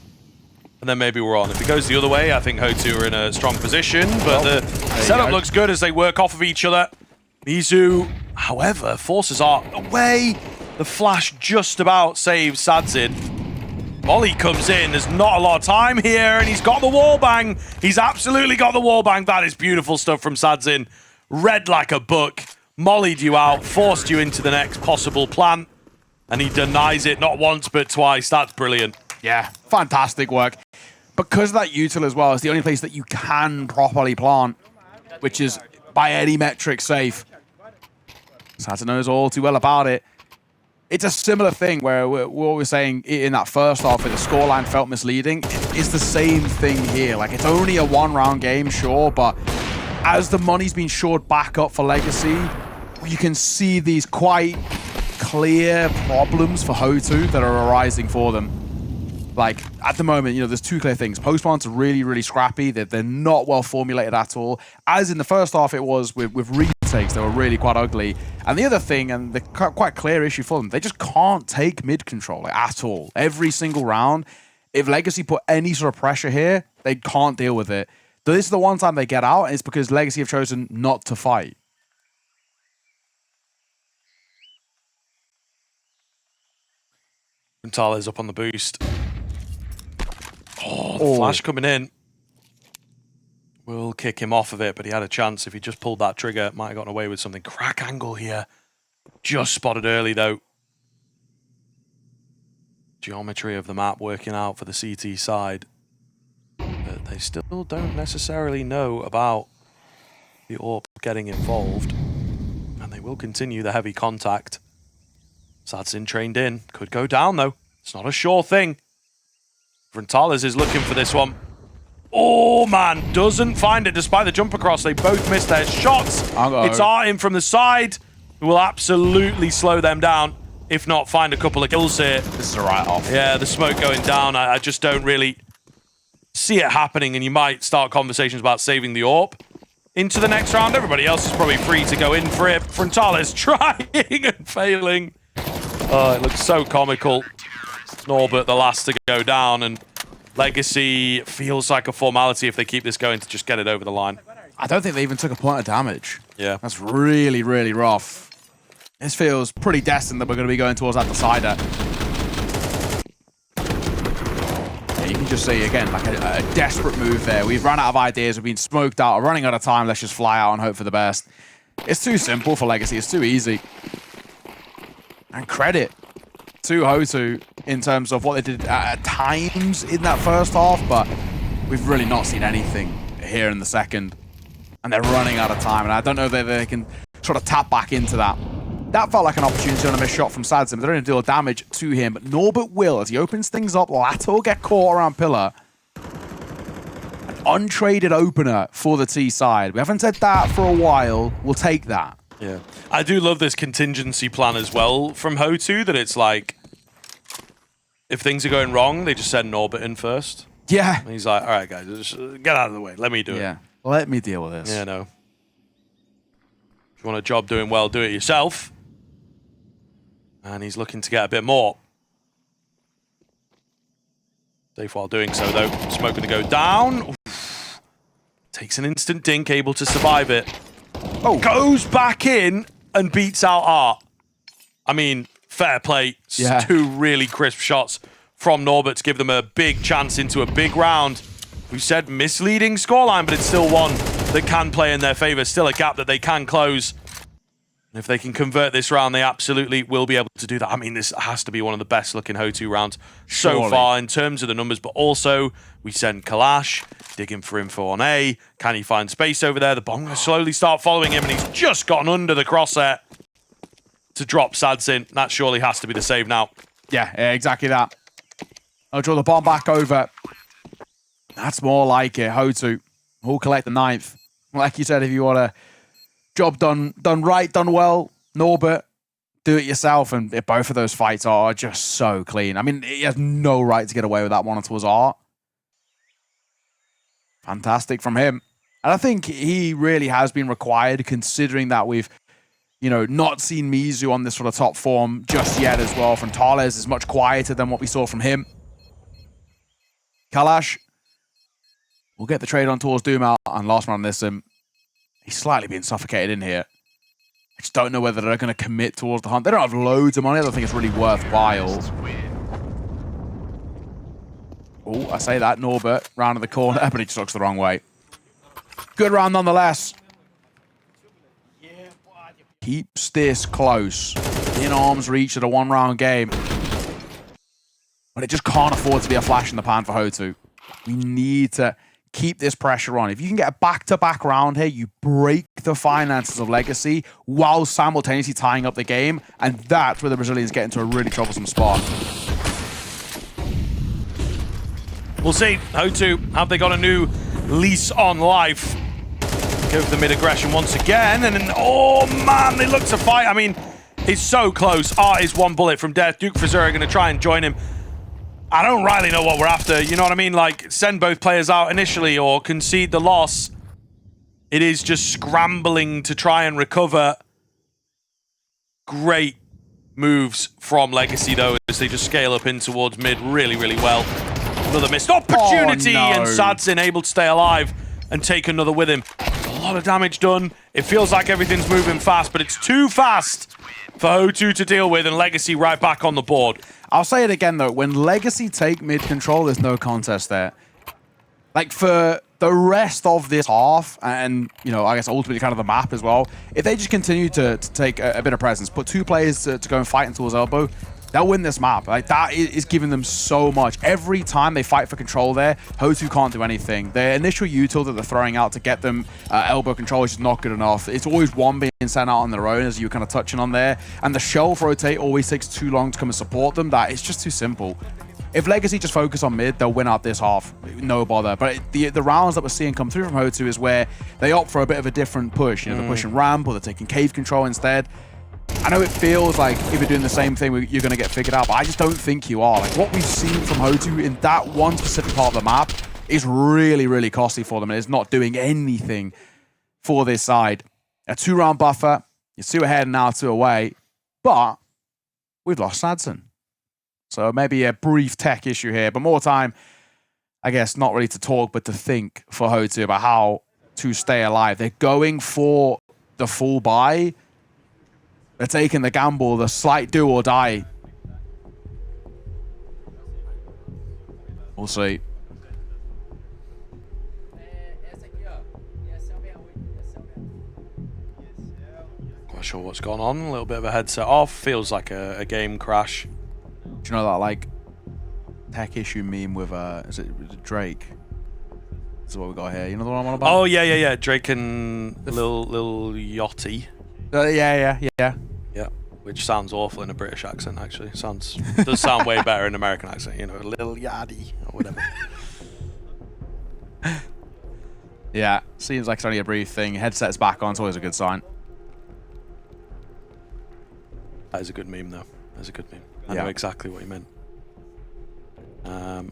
and then maybe we're on. If it goes the other way, I think HOTU are in a strong position, but the setup looks good as they work off of each other. Mizu, however, forces Art away. The flash just about saves Sadzin. Molly comes in. There's not a lot of time here, and he's got the wall bang. He's absolutely got the wall bang. That is beautiful stuff from Sadzin. Read like a book. Mollied you out, forced you into the next possible plant. And he denies it not once, but twice. That's brilliant. Yeah, fantastic work. Because that util as well is the only place that you can properly plant, which is by any metric safe. Sadzin knows all too well about it. It's a similar thing where we're always saying in that first half where the scoreline felt misleading. It's the same thing here. Like, it's only a one-round game, sure, but as the money's been shored back up for Legacy, you can see these quite clear problems for HOTU that are arising for them. Like, at the moment, you know, there's two clear things. Post-plants are really, really scrappy. They're not well formulated at all. As in the first half it was with retakes, they were really quite ugly. And the other thing, and the quite clear issue for them, they just can't take mid control like, at all. Every single round, if Legacy put any sort of pressure here, they can't deal with it. So this is the one time they get out, and it's because Legacy have chosen not to fight. Frontales up on the boost. Oh, the flash coming in. We'll kick him off of it, but he had a chance. If he just pulled that trigger, might have gotten away with something. Crack angle here. Just spotted early, though. Geometry of the map working out for the CT side. But they still don't necessarily know about the AWP getting involved. And they will continue the heavy contact. Sadsin trained in. Could go down, though. It's not a sure thing. Frontales is looking for this one. Oh, man. Doesn't find it despite the jump across. They both missed their shots. It's Artin from the side who will absolutely slow them down, if not find a couple of kills here. This is a write-off. Yeah, the smoke going down. I just don't really see it happening, and you might start conversations about saving the AWP into the next round. Everybody else is probably free to go in for it. Frontales trying and failing. Oh, it looks so comical. Norbert the last to go down, and Legacy feels like a formality if they keep this going to just get it over the line. I don't think they even took a point of damage. Yeah. That's really, really rough. This feels pretty destined that we're going to be going towards that decider. Yeah, you can just see, again, like a desperate move there. We've run out of ideas. We've been smoked out. We're running out of time. Let's just fly out and hope for the best. It's too simple for Legacy. It's too easy. And credit to HOTU in terms of what they did at times in that first half, but we've really not seen anything here in the second. And they're running out of time, and I don't know that they can sort of tap back into that. That felt like an opportunity on a missed shot from Sadsin, but they're going to deal damage to him. But Norbert will, as he opens things up, Lato will get caught around pillar. An untraded opener for the T side. We haven't said that for a while. We'll take that. Yeah. I do love this contingency plan as well from HOTU, that it's like, if things are going wrong, they just send Norbert in first. Yeah. And he's like, all right, guys, just get out of the way. Let me do it. Yeah. Let me deal with this. Yeah, no. If you want a job doing well, do it yourself. And he's looking to get a bit more. Safe while doing so, though. Smoke going to go down. Oof. Takes an instant dink, able to survive it. Oh, goes back in and beats out Art. I mean, fair play. Yeah. Two really crisp shots from Norbert to give them a big chance into a big round. We said misleading scoreline, but it's still one that can play in their favor. Still a gap that they can close. And if they can convert this round, they absolutely will be able to do that. I mean, this has to be one of the best looking HOTU rounds so far in terms of the numbers, but also we send Kalash digging for info on A. Can he find space over there? The bomb will slowly start following him, and he's just gotten under the crosshair to drop Sadsin. That surely has to be the save now. Yeah, exactly that. I'll draw the bomb back over. That's more like it. HOTU will collect the 9th. Like you said, if you want a job done right, done well, Norbert, do it yourself. And both of those fights are just so clean. I mean, he has no right to get away with that one towards Art. Fantastic from him. And I think he really has been required, considering that we've, you know, not seen Mizu on this sort of top form just yet as well. Frontales is much quieter than what we saw from him. Kalash will get the trade on towards Doom out, and last man on this, he's slightly being suffocated in here. I just don't know whether they're going to commit towards the hunt. They don't have loads of money. I don't think it's really worthwhile. Oh, I say that. Norbert, round of the corner, but he just looks the wrong way. Good round nonetheless. Keeps this close. In arm's reach at a one-round game. But it just can't afford to be a flash in the pan for HOTU. We need to keep this pressure on. If you can get a back-to-back round here, you break the finances of Legacy while simultaneously tying up the game, and that's where the Brazilians get into a really troublesome spot. We'll see. HOTU, have they got a new lease on life? Go for the mid-aggression once again, and then, oh man, they look to fight. I mean, it's so close. Art is one bullet from death. Duke Frizura going to try and join him. I don't really know what we're after, you know what I mean? Like, send both players out initially or concede the loss. It is just scrambling to try and recover. Great moves from Legacy, though, as they just scale up in towards mid really, really well. Another missed opportunity, oh, no. and Sadzin able to stay alive and take another with him. A lot of damage done. It feels like everything's moving fast, but it's too fast for HOTU to deal with, and Legacy right back on the board. I'll say it again, though. When Legacy take mid control, there's no contest there. Like, for the rest of this half, and, you know, I guess ultimately kind of the map as well, if they just continue to take a bit of presence, put two players to go and fight into his elbow, they'll win this map. Like, that is giving them so much. Every time they fight for control there, HOTU can't do anything. The initial util that they're throwing out to get them elbow control is just not good enough. It's always one being sent out on their own, as you were kind of touching on there. And the shelf rotate always takes too long to come and support them. That it's just too simple. If Legacy just focus on mid, they'll win out this half. No bother. But the rounds that we're seeing come through from HOTU is where they opt for a bit of a different push. You know, they're pushing ramp, or they're taking cave control instead. I know it feels like if you're doing the same thing, you're going to get figured out, but I just don't think you are. Like, what we've seen from HOTU in that one specific part of the map is really, really costly for them, and it's not doing anything for this side. A 2-round buffer, you're 2 ahead and now 2 away, but we've lost Sadzin. So maybe a brief tech issue here, but more time, I guess, not really to talk, but to think for HOTU about how to stay alive. They're going for the full buy. They're taking the gamble, the slight do or die. We'll see. Not sure what's gone on. A little bit of a headset off. Feels like a game crash. Do you know that, like, tech issue meme with, is it Drake? This is what we got here. You know the one I'm on about? Oh, yeah. Drake and Lil Yachty. Yeah. Yeah, which sounds awful in a British accent, actually. Does sound way better in an American accent, you know, Lil Yachty or whatever. Yeah, seems like it's only a brief thing. Headset's back on, it's always a good sign. That is a good meme, though. That's a good meme. I Yeah. know exactly what you meant.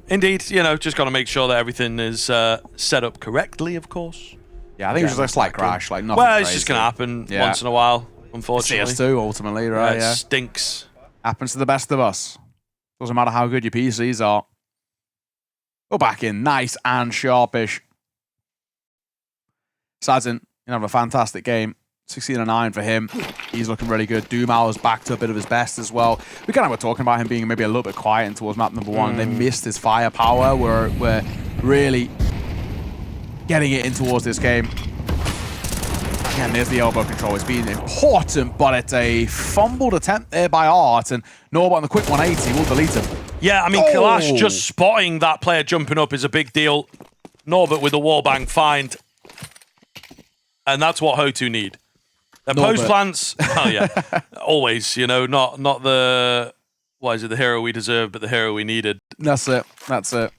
Indeed, you know, just got to make sure that everything is set up correctly, of course. Yeah, I think it's just a slight crash, like nothing Well, it's crazy. just going to happen once in a while, unfortunately. CS2, ultimately, right? It Yeah. stinks. Happens to the best of us. Doesn't matter how good your PCs are. Go back in, nice and sharpish. Sadzin, having a fantastic game. 16-9 for him. He's looking really good. Dumal's back to a bit of his best as well. We kind of were talking about him being maybe a little bit quiet in towards map number 1. They missed his firepower. We're really getting it in towards this game. Again, there's the elbow control. It's been important, but it's a fumbled attempt there by Art, and Norbert on the quick 180 will delete him. Yeah, I mean, Kalash just spotting that player jumping up is a big deal. Norbert with a wallbang find. And that's what HOTU need. Their post plants, oh yeah, always, you know, not the, what is it, the hero we deserved, but the hero we needed. That's it. But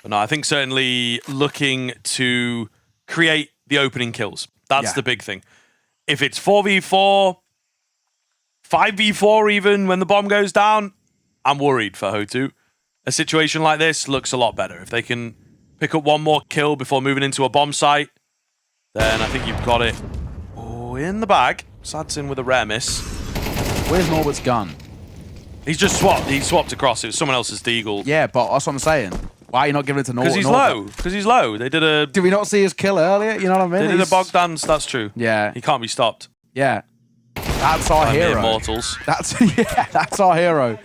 no, I think certainly looking to create the opening kills. That's the big thing. If it's 4v4, 5v4 even, when the bomb goes down, I'm worried for HOTU. A situation like this looks a lot better. If they can pick up one more kill before moving into a bomb site, then I think you've got it in the bag. Sadzin with a rare miss. Where's Norbert's gun? He's just swapped. He swapped across. It was someone else's deagle. Yeah, but that's what I'm saying. Why are you not giving it to Norbert? Because he's low. Because he's low. They did a... Did we not see his kill earlier? You know what I mean? They did a Bogdan's. That's true. Yeah. He can't be stopped. Yeah. That's our hero. Immortals. That's our hero.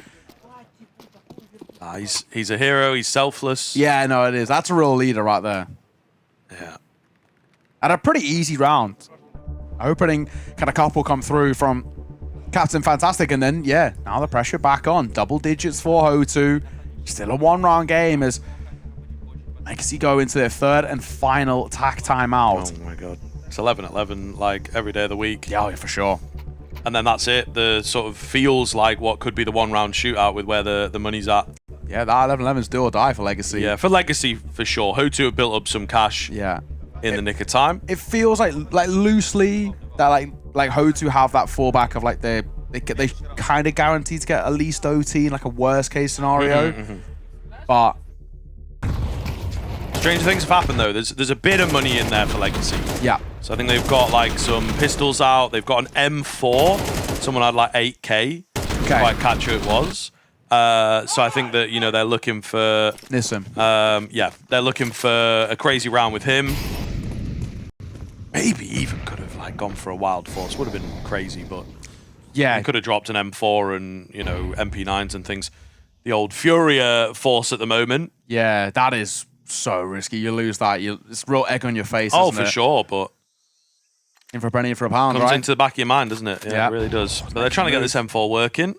He's a hero. He's selfless. Yeah, no, it is. That's a real leader right there. Yeah. And a pretty easy round. Opening kind of couple come through from Captain Fantastic, and then, yeah, now the pressure back on. Double digits for HOTU. Still a 1-round game as Legacy go into their third and final tack timeout. Oh my god. It's 11-11, like, every day of the week. Yeah, for sure. And then that's it. The sort of feels like what could be the one-round shootout with where the money's at. Yeah, that 11-11's do or die for Legacy. Yeah, for Legacy, for sure. HOTU have built up some cash in the nick of time. It feels like loosely that like HOTU have that fallback of like they kind of guaranteed to get at least OT in like a worst case scenario. But stranger things have happened though. There's a bit of money in there for Legacy. Yeah. So I think they've got like some pistols out. They've got an M4. Someone had like 8K. Okay. Quite catch who it was. So I think that, you know, they're looking for Nissim. Yeah, they're looking for a crazy round with him. Maybe even could have like gone for a wild force. Would have been crazy, but yeah, he could have dropped an M4 and, you know, MP9s and things. The old Furia force at the moment. Yeah, that is so risky. You lose that, it's real egg on your face. Oh, isn't for it? sure, but in for a penny, in for a pound, comes right? into the back of your mind, doesn't it? Yeah, it really does. But they're trying to get this M4 working.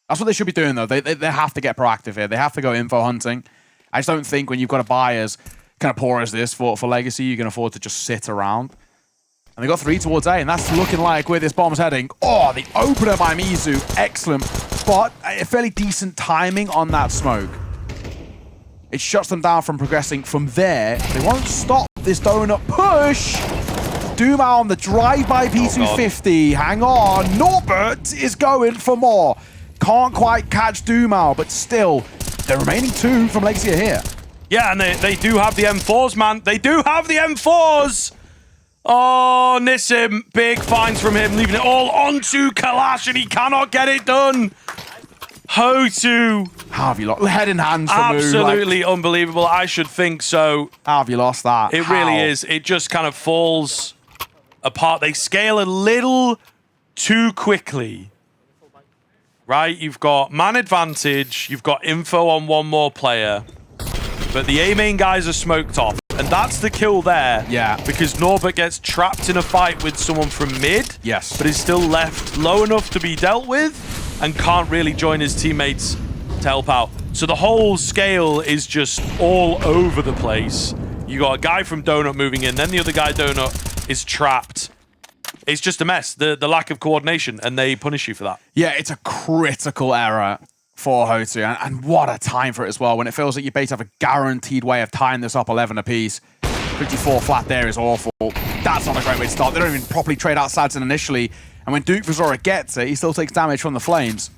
That's what they should be doing, though. They have to get proactive here. They have to go info hunting. I just don't think when you've got a buy as kind of poor as this for Legacy, you can afford to just sit around. And they got 3 towards A, and that's looking like where this bomb's heading. Oh, the opener by Mizu. Excellent. But a fairly decent timing on that smoke. It shuts them down from progressing from there. They won't stop this donut push. Duma on the drive-by P250. Hang on. Norbert is going for more. Can't quite catch Duma, but still, the remaining 2 from Legacy are here. Yeah, and they do have the M4s, man. They do have the M4s. Oh, Nissim, big finds from him, leaving it all onto Kalash, and he cannot get it done. HOTU. How have you lost? Head in hands for Absolutely unbelievable. I should think so. How have you lost that? It really is. It just kind of falls apart. They scale a little too quickly. Right? You've got man advantage. You've got info on one more player. But the A main guys are smoked off. And that's the kill there. Yeah. Because Norbert gets trapped in a fight with someone from mid. Yes. But is still left low enough to be dealt with and can't really join his teammates to help out. So the whole scale is just all over the place. You got a guy from Donut moving in, then the other guy Donut is trapped. It's just a mess. The lack of coordination, and they punish you for that. Yeah, it's a critical error for HOTU, and what a time for it as well, when it feels like you basically have a guaranteed way of tying this up 11 apiece. 54 flat there is awful. That's not a great way to start. They don't even properly trade out Sadson initially, and when Duke Vizora gets it, he still takes damage from the flames.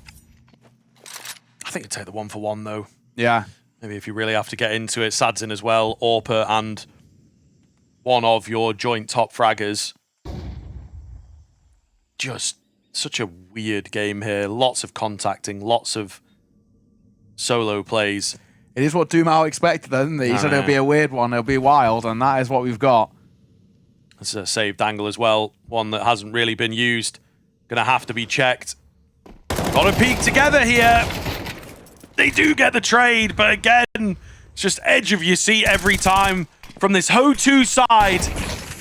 I think you'd take the 1-for-1 though. Yeah. Maybe if you really have to get into it, Sadzin as well, Orpa, and one of your joint top fraggers. Just such a weird game here. Lots of contacting, lots of solo plays. It is what Dumao expected, isn't he? He said it'll be a weird one, it'll be wild, and that is what we've got. It's a saved angle as well, one that hasn't really been used. Gonna have to be checked. Got to peek together here. They do get the trade, but again, it's just edge of your seat every time from this HOTU side.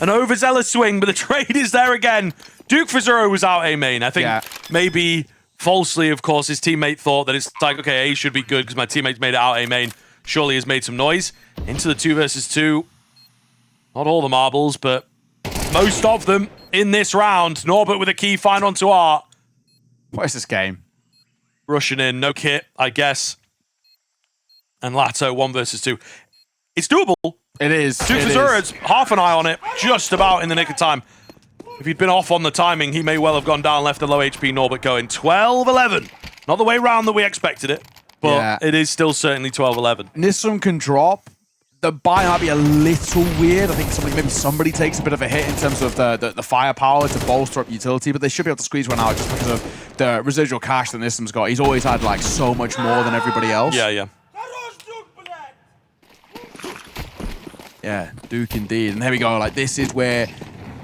An overzealous swing, but the trade is there again. Duke Frizero was out A main. I think maybe falsely, of course, his teammate thought that it's like, okay, A should be good because my teammate's made it out A main. Surely has made some noise. Into the 2 versus 2. Not all the marbles, but most of them in this round. Norbert with a key find onto Art. What is this game? Rushing in, no kit, I guess. And Lato 1 versus 2. It's doable. It is. Duke Frizero, half an eye on it, just about in the nick of time. If he'd been off on the timing, he may well have gone down, left the low HP Norbert going 12-11. Not the way round that we expected it, but it is still certainly 12-11. Nissim can drop. The buy might be a little weird. I think maybe somebody takes a bit of a hit in terms of the firepower to bolster up utility, but they should be able to squeeze one out just because of the residual cash that Nissim's got. He's always had like so much more than everybody else. Yeah. Yeah, Duke indeed. And there we go. Like, this is where,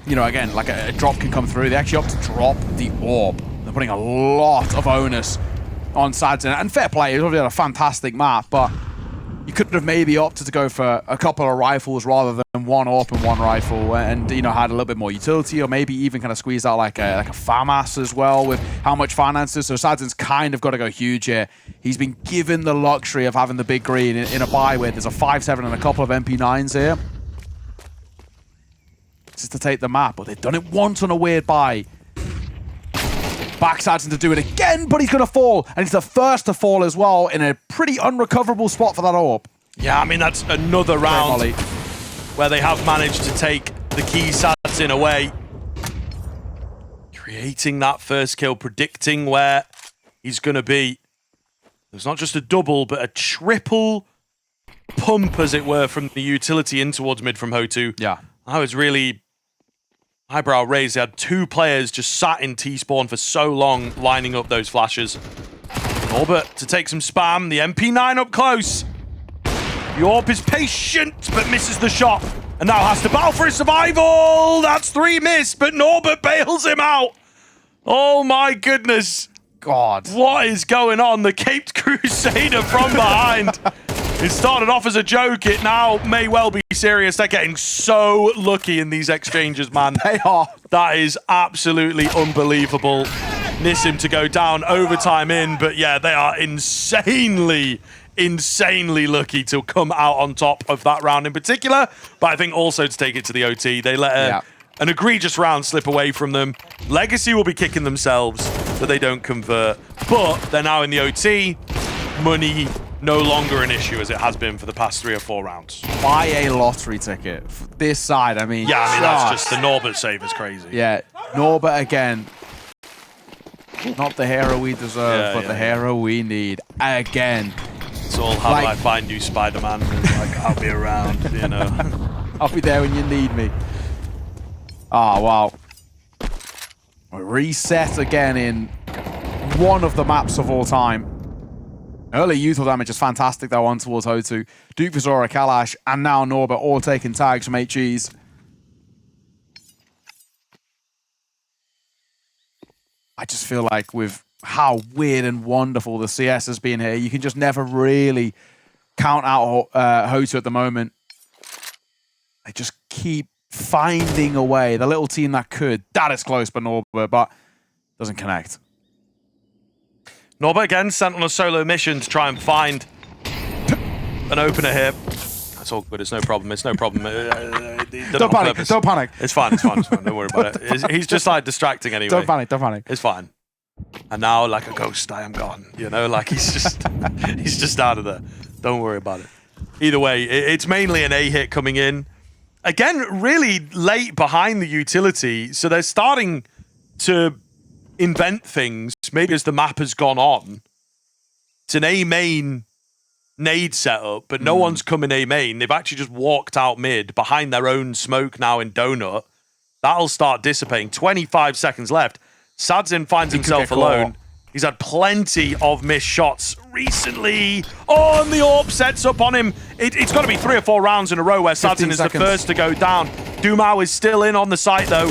you know, again, like a drop can come through. They actually opt to drop the orb. They're putting a lot of onus on Sadson. And fair play, he's obviously had a fantastic map, but You could have maybe opted to go for a couple of rifles rather than one AWP and one rifle, and you know, had a little bit more utility, or maybe even kind of squeezed out like a FAMAS as well with how much finances. So Sadzin's kind of got to go huge here. He's been given the luxury of having the big green in a buy where there's a 5-7 and a couple of MP9s here. Just to take the map, but they've done it once on a weird buy. Back Sadzin to do it again, but he's going to fall. And he's the first to fall as well in a pretty unrecoverable spot for that AWP. Yeah, I mean, that's another round where they have managed to take the key Sadzin away. Creating that first kill, predicting where he's going to be. There's not just a double, but a triple pump, as it were, from the utility in towards mid from HOTU. Yeah. I was really eyebrow raised. They had 2 players just sat in T-spawn for so long, lining up those flashes. Norbert to take some spam. The MP9 up close. The AWP is patient, but misses the shot. And now has to battle for his survival. That's 3 missed, but Norbert bails him out. Oh my goodness. God. What is going on? The Caped Crusader from behind. It started off as a joke. It now may well be serious. They're getting so lucky in these exchanges, man. They are. That is absolutely unbelievable. Nissim to go down, overtime in, but yeah, they are insanely lucky to come out on top of that round in particular, but I think also to take it to the OT. They let an egregious round slip away from them. Legacy will be kicking themselves that they don't convert, but they're now in the OT. Money no longer an issue as it has been for the past 3 or 4 rounds. Buy a lottery ticket. This side, I mean... Yeah, I mean, that's just the Norbert save is crazy. Yeah, Norbert again. Not the hero we deserve, but the hero we need. Again. It's all, how do I find you, Spider-Man? Like, I'll be around, you know. I'll be there when you need me. Ah, wow. A reset again in one of the maps of all time. Early usual damage is fantastic, though, on towards HOTU. Duke, Vizora, Kalash, and now Norbert all taking tags from HGs. I just feel like with how weird and wonderful the CS has been here, you can just never really count out HOTU at the moment. They just keep finding a way. The little team that could. That is close, but Norbert, but doesn't connect. Norbert again sent on a solo mission to try and find an opener here. That's all good. It's no problem. It's no problem. Don't panic. Don't panic. It's fine. It's fine. It's fine. Don't worry about it. He's just like distracting anyway. Don't panic. Don't panic. It's fine. And now, like a ghost, I am gone. You know, like he's just out of there. Don't worry about it. Either way, it's mainly an A hit coming in. Again, really late behind the utility, so they're starting to invent things, maybe as the map has gone on. It's an A main nade setup, but no one's coming A main. They've actually just walked out mid behind their own smoke now in Donut. That'll start dissipating. 25 seconds left. Sadzin finds himself alone. He's had plenty of missed shots recently. Oh, and the AWP sets up on him. It's got to be 3 or 4 rounds in a row where Sadzin is the first to go down. Dumao is still in on the site, though.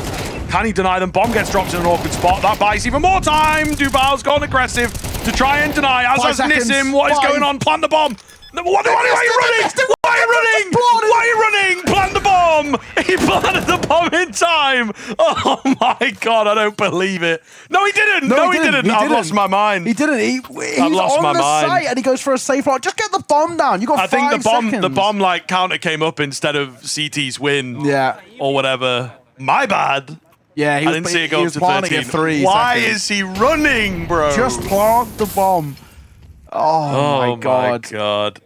Can he deny them? Bomb gets dropped in an awkward spot. That buys even more time. Duval's gone aggressive to try and deny. As has Nissim. What is going on? Plant the bomb. Why are you running? Why are you running? Why are you running? Plant the bomb. He planted the bomb in time. Oh my God, I don't believe it. No, he didn't. No, he didn't. I've lost my mind. He didn't. He's on the site and he goes for a safe lot. Just get the bomb down. You got 5 seconds. I think the bomb like counter came up instead of CT's win. Yeah. Or whatever. My bad. Yeah, I didn't see it go up to 13. Why is he running, bro? Just plant the bomb. Oh my God.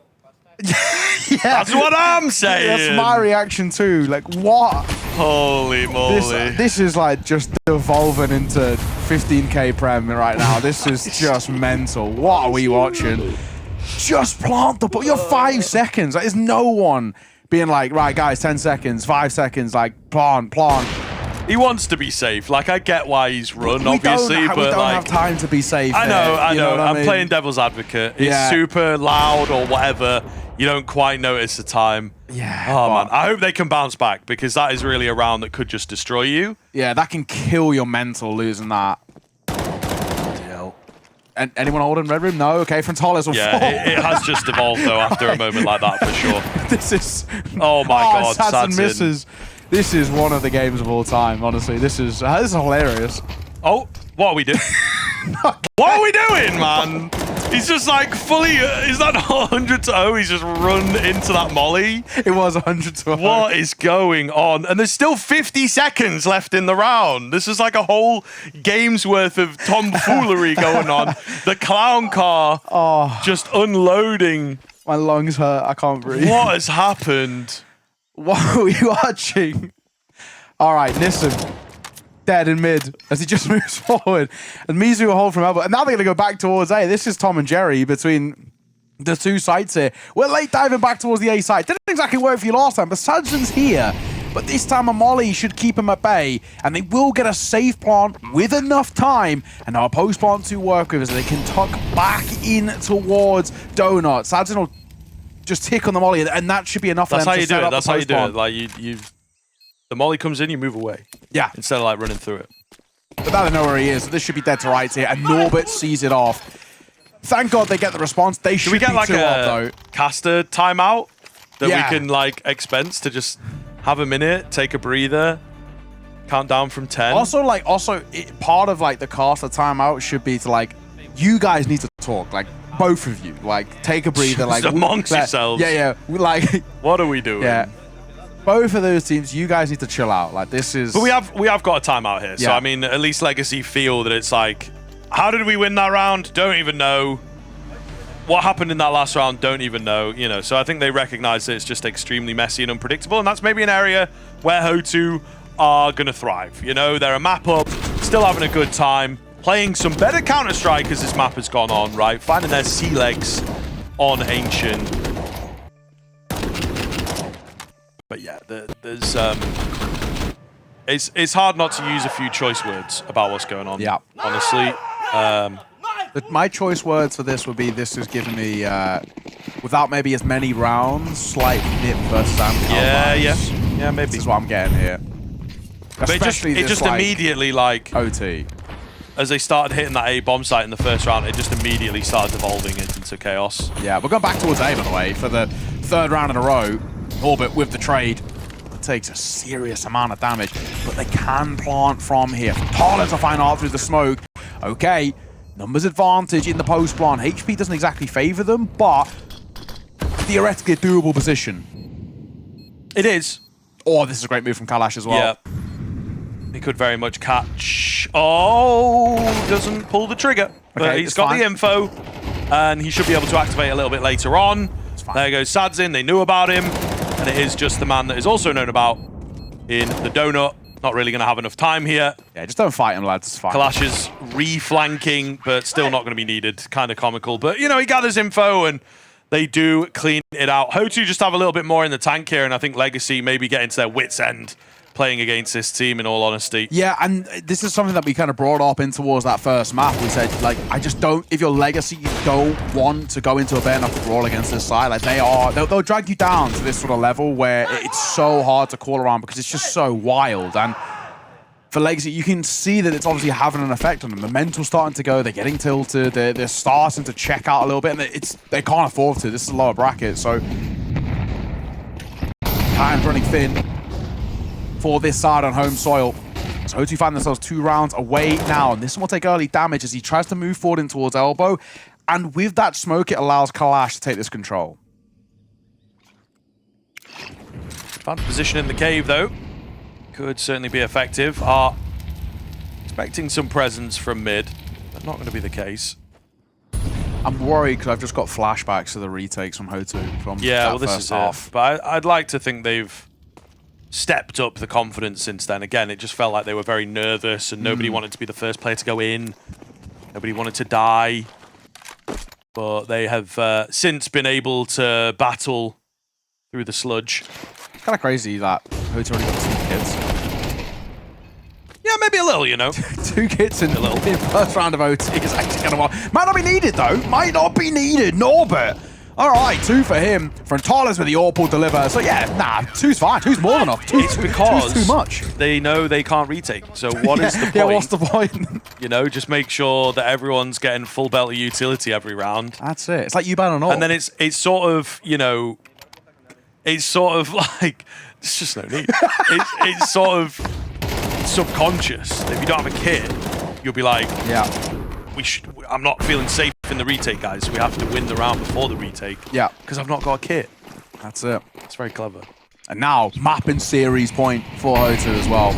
Yeah. That's what I'm saying. That's my reaction too. Like, what? Holy moly. This is like just devolving into 15k Prem right now. This is just mental. What are we watching? Just plant the bomb. You're 5 seconds. Like, there's no one being like, right, guys, 10 seconds, 5 seconds, like, plant. He wants to be safe. Like, I get why he's run, obviously, but we don't like, have time to be safe. I know. I I'm playing devil's advocate. It's super loud or whatever. You don't quite notice the time. Yeah. Oh man, I hope they can bounce back because that is really a round that could just destroy you. Yeah, that can kill your mental losing that. Anyone holding Red Room? No? Okay, frontales will fall. Yeah, it has just evolved, though, after a moment like that, for sure. This is... Oh, my God, Sadson misses. This is one of the games of all time, honestly. This is hilarious. Oh, what are we doing? What are we doing, man? He's just like fully... is that 100 to 0? He's just run into that molly. It was 100 to 0. What is going on? And there's still 50 seconds left in the round. This is like a whole game's worth of tomfoolery going on. The clown car just unloading. My lungs hurt. I can't breathe. What has happened? What are we watching? All right, Nissan. Dead in mid as he just moves forward. And Mizu will hold from elbow. And now they're going to go back towards A. This is Tom and Jerry between the two sides here. We're late diving back towards the A side. Didn't exactly work for you last time, but Sadson's here. But this time a molly should keep him at bay. And they will get a safe plant with enough time. And now a post plant to work with as they can tuck back in towards Donut. Sadson will just tick on the molly, and that should be enough for them to set up the post plant. That's how you do it. Like the molly comes in, you move away. Yeah. Instead of like running through it. But now they know where he is. So this should be dead to rights here. And Norbert sees it off. Thank God they get the response. They should we get be like 2 up, though. Caster timeout that we can like expense to just have a minute, take a breather, count down from 10. Also, part of like the caster timeout should be to like, you guys need to talk. Like, both of you. Like, take a breather. Like amongst yourselves. Yeah. Like, what are we doing? Yeah. Both of those teams, you guys need to chill out. Like, this is... But we have got a timeout here. So, I mean, at least Legacy feel that it's like, how did we win that round? Don't even know. What happened in that last round? Don't even know. You know, so I think they recognize that it's just extremely messy and unpredictable. And that's maybe an area where HOTU are going to thrive. You know, they're a map up, still having a good time, playing some better Counter-Strike as this map has gone on, right? Finding their sea legs on Ancient. But yeah, there's it's hard not to use a few choice words about what's going on. Yeah, honestly. My choice words for this would be: this is giving me, without maybe as many rounds, slight nip versus amp. Yeah, maybe. This is what I'm getting here. But it just like, immediately like OT. As they started hitting that A bomb site in the first round, it just immediately started evolving into chaos. Yeah, we're going back towards A, by the way, for the 3rd round in a row. Orbit with the trade. It takes a serious amount of damage, but they can plant from here. Frontales will find out through the smoke. Okay, numbers advantage in the post plant. HP doesn't exactly favor them, but theoretically a doable position. It is. Oh, this is a great move from Kalash as well. Yeah. He could very much catch. Oh, doesn't pull the trigger. But he's got the info, and he should be able to activate a little bit later on. There goes Sadzin. They knew about him. And it is just the man that is also known about in the donut. Not really going to have enough time here. Yeah, just don't fight him, lads. It's fine. Kalash is re-flanking, but still not going to be needed. Kind of comical. But, you know, he gathers info, and they do clean it out. HOTU just have a little bit more in the tank here, and I think Legacy maybe getting to their wits' end playing against this team, in all honesty. Yeah, and this is something that we kind of brought up in towards that first map. We said, like, I just don't, if you're Legacy, you don't want to go into a bare knuckle brawl against this side. Like, they'll drag you down to this sort of level where it's so hard to call around because it's just so wild. And for Legacy, you can see that it's obviously having an effect on them. The mental's starting to go, they're getting tilted, they're starting to check out a little bit, and they can't afford to. This is a lower bracket, so time running thin for this side on home soil. So HOTU find themselves 2 rounds away now, and this one will take early damage as he tries to move forward in towards elbow. And with that smoke, it allows Kalash to take this control. Found position in the cave, though. Could certainly be effective. Are expecting some presence from mid, but not going to be the case. I'm worried because I've just got flashbacks to the retakes from HOTU from that first half. But I'd like to think they've stepped up the confidence since then. Again, it just felt like they were very nervous and nobody wanted to be the first player to go in. Nobody wanted to die. But they have since been able to battle through the sludge. It's kind of crazy that HOTU already got 2 kits. Yeah, maybe a little, you know. 2 kits in the first round of OT is actually kind of wild. Might not be needed, though. Might not be needed. Norbert All right, 2 for him. Frontales with the AWP deliver. So yeah, nah, 2's fine. 2's more than enough. It's because 2's too much. They know they can't retake. So what is the point? Yeah, what's the point? You know, just make sure that everyone's getting full belt of utility every round. That's it. It's like you ban on all. And then it's sort of, you know, it's sort of like, there's just no need. it's sort of subconscious. If you don't have a kit, you'll be like, yeah, I'm not feeling safe in the retake, guys. We have to win the round before the retake. Yeah. Because I've not got a kit. That's it. It's very clever. And now, map and series point for HOTU as well.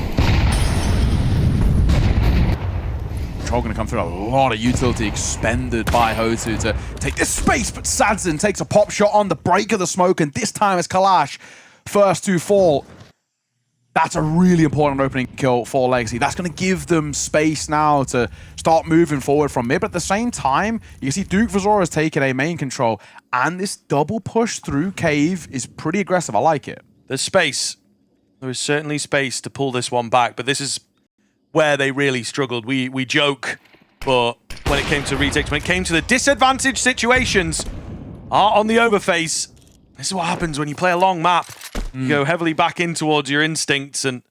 Control going to come through. A lot of utility expended by HOTU to take this space, but Sadzin takes a pop shot on the break of the smoke, and this time it's Kalash first to fall. That's a really important opening kill for Legacy. That's going to give them space now to start moving forward from mid. But at the same time, you can see Duke Vazora has taken a main control, and this double push through Cave is pretty aggressive. I like it. There's space. There is certainly space to pull this one back, but this is where they really struggled. We joke, but when it came to retakes, when it came to the disadvantaged situations on the overface, this is what happens when you play a long map. You go heavily back in towards your instincts, and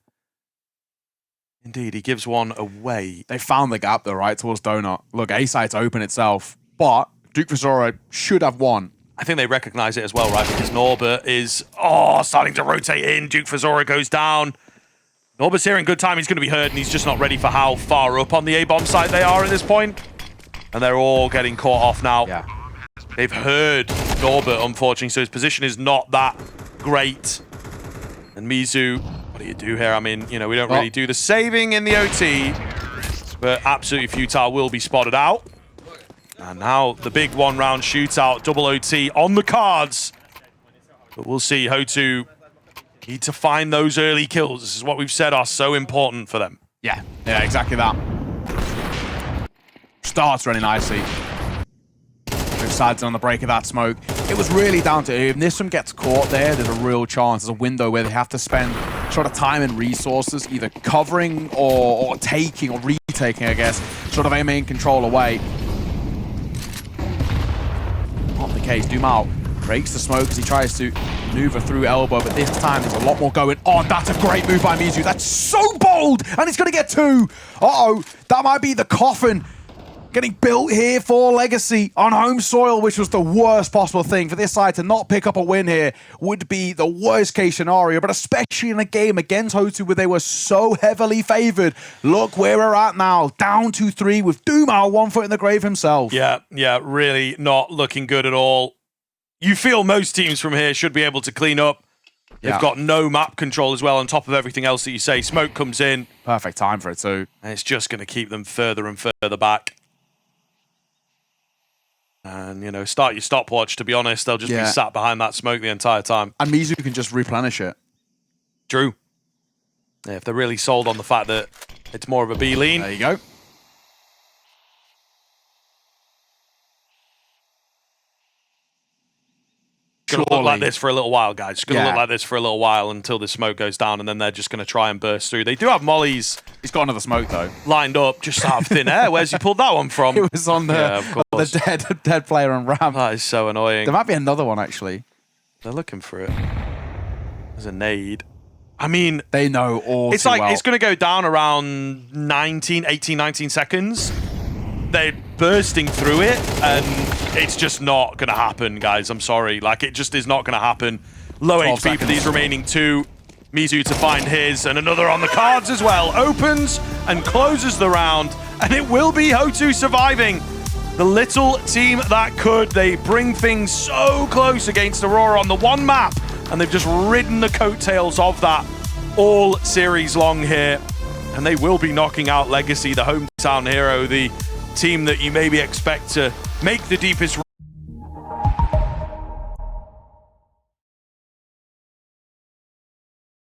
indeed, he gives one away. They found the gap though, right, towards Donut. Look, A-site's open itself, but Duke Vazora should have won. I think they recognize it as well, right? Because Norbert is, starting to rotate in. Duke Vazora goes down. Norbert's here in good time. He's going to be hurt, and he's just not ready for how far up on the A-bomb site they are at this point. And they're all getting caught off now. Yeah. They've heard Norbert, unfortunately, so his position is not that great. And Mizu, what do you do here? I mean, you know, we don't really do the saving in the OT, but absolutely futile, will be spotted out. And now the big one-round shootout, double OT on the cards. But we'll see. HOTU need to find those early kills. This is what we've said are so important for them. Yeah, exactly that. Starts really nicely. With Sadzin on the break of that smoke. It was really down to if Nisram gets caught there's a real chance. There's a window where they have to spend sort of time and resources either covering or taking or retaking, I guess, sort of a main control away. Not the case. Dumao breaks the smoke as he tries to maneuver through elbow, but this time there's a lot more going on. That's a great move by Mizu. That's so bold, and it's going to get 2. Uh-oh, that might be the coffin getting built here for Legacy on home soil, which was the worst possible thing. For this side to not pick up a win here would be the worst case scenario, but especially in a game against HOTU where they were so heavily favored. Look where we're at now, down to 3 with Dumao 1 foot in the grave himself. Yeah, really not looking good at all. You feel most teams from here should be able to clean up. They've got no map control as well on top of everything else that you say. Smoke comes in. Perfect time for it too. And it's just going to keep them further and further back. And, you know, start your stopwatch, to be honest. They'll just be sat behind that smoke the entire time. And Mizu can just replenish it. True. Yeah, if they're really sold on the fact that it's more of a B lean. There you go. It's going to look like this for a little while, guys. It's going to look like this for a little while until the smoke goes down, and then they're just going to try and burst through. They do have mollies. He's got another smoke, though. Lined up just out of thin air. Where's he pulled that one from? It was on the dead player on ramp. That is so annoying. There might be another one, actually. They're looking for it. There's a nade. I mean, they know all it's too like well. It's going to go down around 18, 19 seconds. They're bursting through it, and it's just not going to happen, guys. I'm sorry. Like, it just is not going to happen. Low HP seconds for these remaining 2. Mizu to find his, and another on the cards as well. Opens and closes the round, and it will be HOTU surviving. The little team that could. They bring things so close against Aurora on the one map, and they've just ridden the coattails of that all series long here. And they will be knocking out Legacy, the hometown hero, the team that you maybe expect to make the deepest